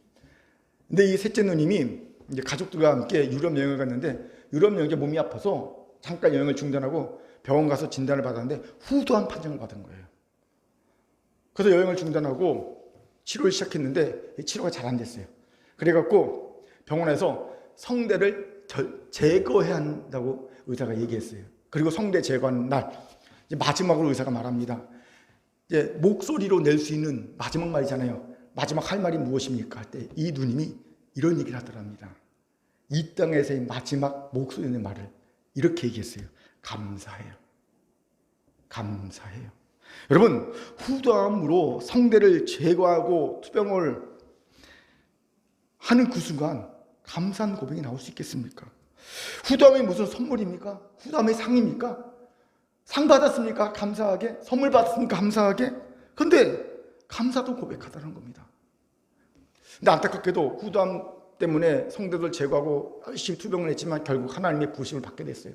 근데 이 셋째 누님이 이제 가족들과 함께 유럽 여행을 갔는데 유럽 여행에 몸이 아파서 잠깐 여행을 중단하고 병원 가서 진단을 받았는데 후두암 판정을 받은 거예요. 그래서 여행을 중단하고 치료를 시작했는데 치료가 잘 안 됐어요. 그래갖고 병원에서 성대를 제거해야 한다고 의사가 얘기했어요. 그리고 성대 제거하는 날 이제 마지막으로 의사가 말합니다. 이제 목소리로 낼 수 있는 마지막 말이잖아요. 마지막 할 말이 무엇입니까? 할 때 이 누님이 이런 얘기를 하더랍니다. 이 땅에서의 마지막 목소리 내는 말을 이렇게 얘기했어요. 감사해요. 감사해요. 여러분, 후두암으로 성대를 제거하고 투병을 하는 그 순간 감사한 고백이 나올 수 있겠습니까? 후두암이 무슨 선물입니까? 후두암의 상입니까? 상 받았습니까? 감사하게. 선물 받았습니까? 감사하게. 근데 감사도 고백하다는 겁니다. 근데 안타깝게도 후두암 때문에 성대를 제거하고 열심히 투병을 했지만 결국 하나님의 부르심을 받게 됐어요.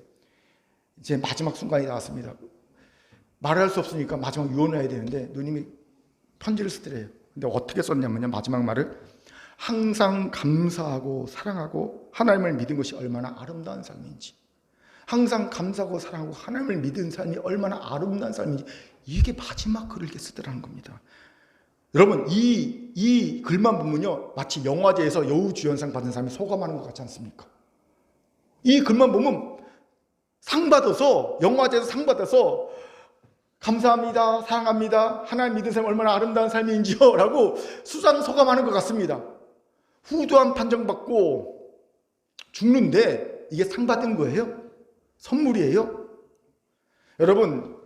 이제 마지막 순간이 나왔습니다. 말할 수 없으니까 마지막 유언을 해야 되는데 누님이 편지를 쓰더래요. 근데 어떻게 썼냐면요, 마지막 말을 항상 감사하고 사랑하고 하나님을 믿은 것이 얼마나 아름다운 삶인지, 항상 감사하고 사랑하고 하나님을 믿은 삶이 얼마나 아름다운 삶인지, 이게 마지막 글을 이렇게 쓰더라는 겁니다. 여러분, 이 글만 보면요, 마치 영화제에서 여우주연상 받은 사람이 소감하는 것 같지 않습니까? 이 글만 보면 상 받아서, 영화제에서 상 받아서 감사합니다, 사랑합니다, 하나님 믿은 삶이 얼마나 아름다운 삶인지요 라고 수상소감하는 것 같습니다. 후두암 판정받고 죽는데 이게 상 받은 거예요? 선물이에요? 여러분,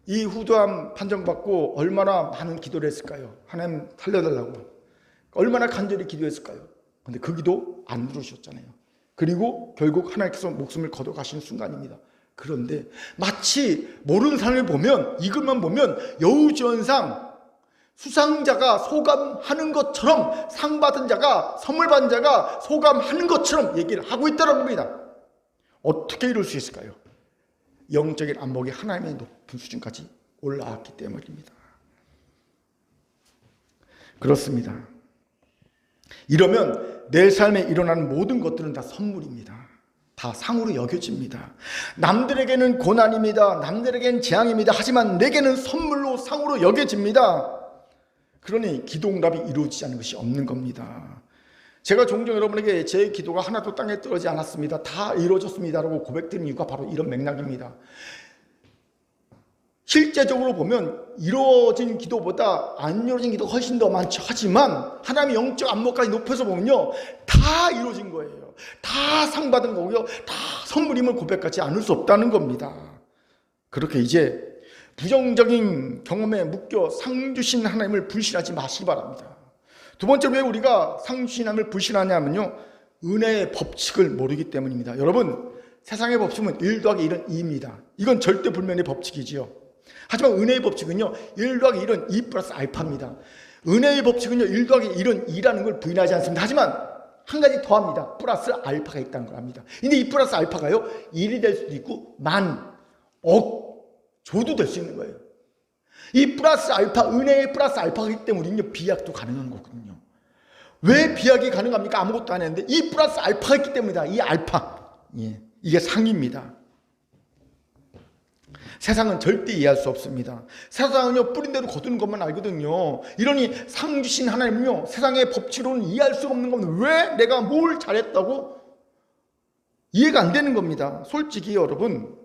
이 후두암 판정받고 얼마나 많은 기도를 했을까요? 하나님 살려달라고 얼마나 간절히 기도했을까요? 근데 그 기도 안 들으셨잖아요. 그리고 결국 하나님께서 목숨을 거둬가시는 순간입니다. 그런데 마치 모르는 사람을 보면, 이 글만 보면 여우주연상 수상자가 소감하는 것처럼, 상 받은 자가, 선물 받은 자가 소감하는 것처럼 얘기를 하고 있다는 겁니다. 어떻게 이룰 수 있을까요? 영적인 안목이 하나님의 높은 수준까지 올라왔기 때문입니다. 그렇습니다. 이러면 내 삶에 일어나는 모든 것들은 다 선물입니다. 다 상으로 여겨집니다. 남들에게는 고난입니다. 남들에게는 재앙입니다. 하지만 내게는 선물로 상으로 여겨집니다. 그러니 기도응답이 이루어지지 않는 것이 없는 겁니다. 제가 종종 여러분에게 제 기도가 하나도 땅에 떨어지지 않았습니다. 다 이루어졌습니다라고 고백드리는 이유가 바로 이런 맥락입니다. 실제적으로 보면 이루어진 기도보다 안 이루어진 기도가 훨씬 더 많죠. 하지만 하나님의 영적 안목까지 높여서 보면요, 다 이루어진 거예요. 다 상 받은 거고요, 다 선물임을 고백하지 않을 수 없다는 겁니다. 그렇게 이제 부정적인 경험에 묶여 상 주신 하나님을 불신하지 마시기 바랍니다. 두 번째로 왜 우리가 상 주신 하나님을 불신하냐면요, 은혜의 법칙을 모르기 때문입니다. 여러분, 세상의 법칙은 1 더하기 1은 2입니다. 이건 절대 불면의 법칙이지요. 하지만 은혜의 법칙은요, 1 더하기 1은 2 플러스 알파입니다. 은혜의 법칙은요, 1 더하기 1은 2라는 걸 부인하지 않습니다. 하지만 한 가지 더합니다. 플러스 알파가 있다는 걸 합니다. 근데 이 플러스 알파가요, 1이 될 수도 있고 만, 억, 조도 될 수 있는 거예요. 이 플러스 알파, 은혜의 플러스 알파이기 때문에 우리는 비약도 가능한 거거든요. 왜 비약이 가능합니까? 아무것도 안 했는데 이 플러스 알파가 있기 때문이다. 이 알파, 이게 상입니다. 세상은 절대 이해할 수 없습니다. 세상은요, 뿌린 대로 거두는 것만 알거든요. 이러니 상 주신 하나님은요, 세상의 법칙으로는 이해할 수 없는 겁니다. 왜 내가 뭘 잘했다고 이해가 안 되는 겁니다. 솔직히 여러분,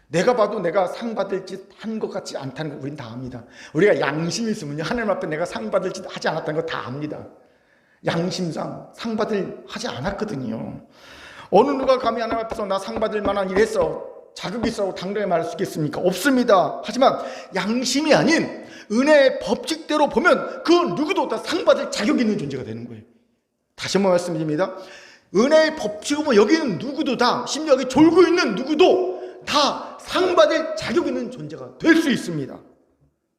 내가 봐도 내가 상 받을 짓 한 것 같지 않다는 거 우린 다 압니다. 우리가 양심이 있으면요, 하나님 앞에 내가 상 받을 짓 하지 않았다는 거 다 압니다. 양심상 상 받을 하지 않았거든요. 어느 누가 감히 하나님 앞에서 나 상 받을 만한 일 했어, 자격이 있어라고 당당히 말할 수 있겠습니까? 없습니다. 하지만 양심이 아닌 은혜의 법칙대로 보면 그 누구도 다 상 받을 자격이 있는 존재가 되는 거예요. 다시 한번 말씀드립니다. 은혜의 법칙으로 여기는 누구도 다, 심지어 여기 졸고 있는 누구도 다 상 받을 자격 있는 존재가 될 수 있습니다.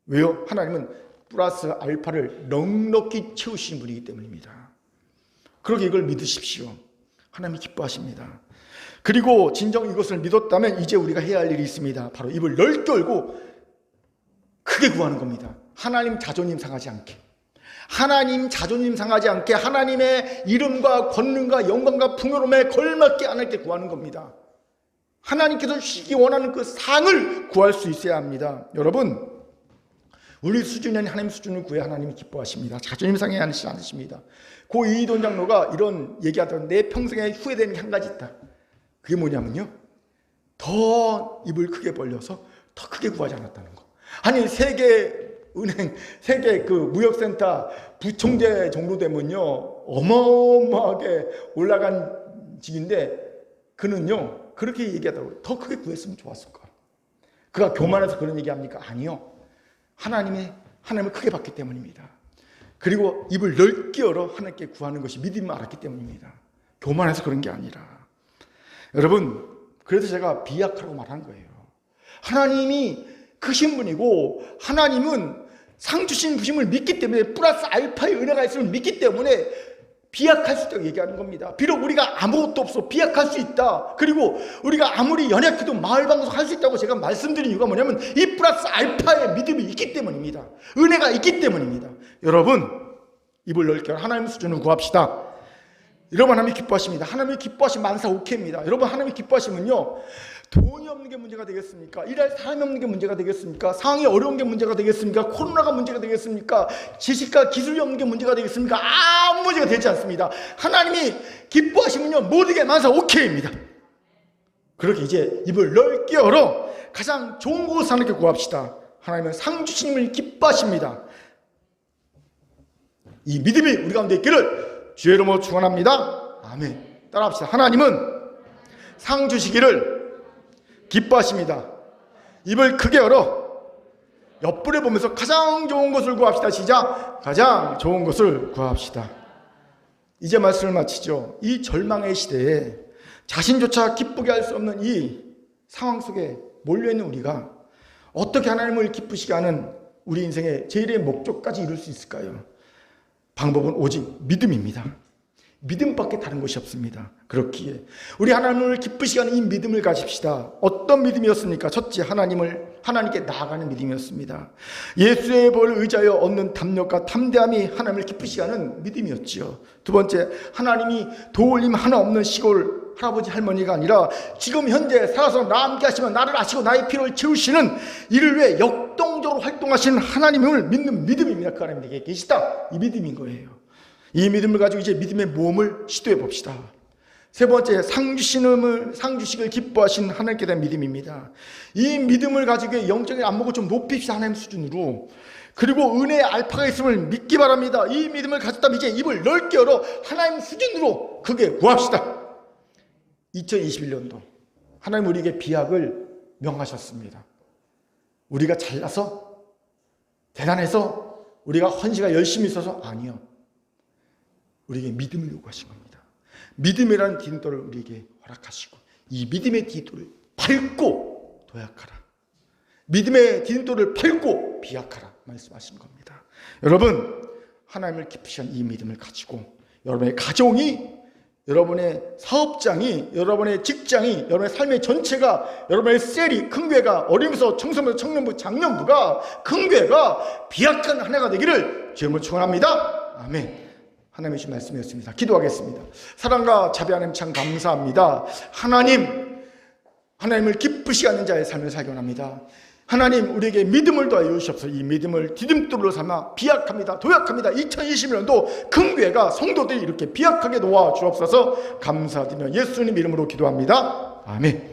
왜요? 하나님은 플러스 알파를 넉넉히 채우신 분이기 때문입니다. 그렇게 이걸 믿으십시오. 하나님이 기뻐하십니다. 그리고 진정 이것을 믿었다면 이제 우리가 해야 할 일이 있습니다. 바로 입을 넓게 열고 크게 구하는 겁니다. 하나님 자존심 상하지 않게, 하나님 자존심 상하지 않게, 하나님의 이름과 권능과 영광과 풍요로움에 걸맞게 하나님께 구하는 겁니다. 하나님께서 주시기 원하는 그 상을 구할 수 있어야 합니다. 여러분, 우리 수준이 아닌 하나님 수준을 구해 하나님이 기뻐하십니다. 자존심 상해 하지 않으십니다. 고 이don 장로가 이런 얘기하더라고요. 내 평생에 후회되는 게 한 가지 있다. 그게 뭐냐면요, 더 입을 크게 벌려서 더 크게 구하지 않았다는 거. 아니, 세계은행, 세계 그 무역센터 부총재 정도 되면요, 어마어마하게 올라간 직인데, 그는요, 그렇게 얘기하더라고요. 더 크게 구했으면 좋았을까. 그가 교만해서 그런 얘기합니까? 아니요. 하나님을 크게 봤기 때문입니다. 그리고 입을 넓게 열어 하나님께 구하는 것이 믿음을 알았기 때문입니다. 교만해서 그런 게 아니라. 여러분, 그래서 제가 비약하라고 말한 거예요. 하나님이 크신 분이고, 하나님은 상 주신 부심을 믿기 때문에, 플러스 알파의 은혜가 있음을 믿기 때문에 비약할 수 있다고 얘기하는 겁니다. 비록 우리가 아무것도 없어 비약할 수 있다. 그리고 우리가 아무리 연약해도 마을방송 할 수 있다고 제가 말씀드린 이유가 뭐냐면, 이 플러스 알파의 믿음이 있기 때문입니다. 은혜가 있기 때문입니다. 여러분, 입을 넓게 하나님 수준을 구합시다. 여러분, 하나님이 기뻐하십니다. 하나님이 기뻐하시면 만사 오케이입니다. 여러분, 하나님이 기뻐하시면요, 돈이 없는 게 문제가 되겠습니까? 일할 사람이 없는 게 문제가 되겠습니까? 상황이 어려운 게 문제가 되겠습니까? 코로나가 문제가 되겠습니까? 지식과 기술이 없는 게 문제가 되겠습니까? 아무 문제가 되지 않습니다. 하나님이 기뻐하시면요, 모든 게 만사 오케이입니다. 그렇게 이제 입을 넓게 열어 가장 좋은 곳을 하나님께 구합시다. 하나님은 상 주시님을 기뻐하십니다. 이 믿음이 우리 가운데 있기를 주의 이름으로 축원합니다. 아멘. 따라합시다. 하나님은 상 주시기를 기뻐하십니다. 입을 크게 열어 옆불을 보면서 가장 좋은 것을 구합시다. 시작. 가장 좋은 것을 구합시다. 이제 말씀을 마치죠. 이 절망의 시대에 자신조차 기쁘게 할 수 없는 이 상황 속에 몰려있는 우리가 어떻게 하나님을 기쁘시게 하는 우리 인생의 제일의 목적까지 이룰 수 있을까요? 방법은 오직 믿음입니다. 믿음밖에 다른 것이 없습니다. 그렇기에 우리 하나님을 기쁘시게 하는 이 믿음을 가집시다. 어떤 믿음이었습니까? 첫째, 하나님께 나아가는 믿음이었습니다. 예수의 벌을 의지하여 얻는 담력과 담대함이 하나님을 기쁘시게 하는 믿음이었지요. 두 번째, 하나님이 도울림 하나 없는 시골 할아버지 할머니가 아니라 지금 현재 살아서 나와 함께 하시면 나를 아시고 나의 필요를 채우시는 이를 위해 역동적으로 활동하시는 하나님을 믿는 믿음입니다. 그 하나님에게 계시다. 이 믿음인 거예요. 이 믿음을 가지고 이제 믿음의 모험을 시도해 봅시다. 세 번째, 상주식을 기뻐하신 하나님께 대한 믿음입니다. 이 믿음을 가지고 영적인 안목을 좀 높입시다. 하나님 수준으로. 그리고 은혜의 알파가 있음을 믿기 바랍니다. 이 믿음을 가졌다면 이제 입을 넓게 열어 하나님 수준으로 크게 구합시다. 2021년도 하나님 우리에게 비약을 명하셨습니다. 우리가 잘나서 대단해서 우리가 헌신가 열심히 있어서 아니요. 우리에게 믿음을 요구하신 겁니다. 믿음이라는 디딤돌을 우리에게 허락하시고 이 믿음의 디딤돌을 밟고 도약하라. 믿음의 디딤돌을 밟고 비약하라 말씀하신 겁니다. 여러분, 하나님을 기쁘시한 이 믿음을 가지고 여러분의 가정이, 여러분의 사업장이, 여러분의 직장이, 여러분의 삶의 전체가, 여러분의 셀이, 큰 교회가, 어린이부서, 청소년부, 청년부, 장년부가, 큰 교회가 비약한 한 해가 되기를 주님을 축원합니다. 아멘. 하나님의 주신 말씀이었습니다. 기도하겠습니다. 사랑과 자비 하나님 참 감사합니다. 하나님을 기쁘시게 하는 자의 삶을 살기 원합니다. 하나님 우리에게 믿음을 더하여 주시옵소서. 이 믿음을 디딤돌로 삼아 비약합니다. 도약합니다. 2021년도 큰교회가 성도들이 이렇게 비약하게 놓아 주옵소서. 감사드리며 예수님 이름으로 기도합니다. 아멘.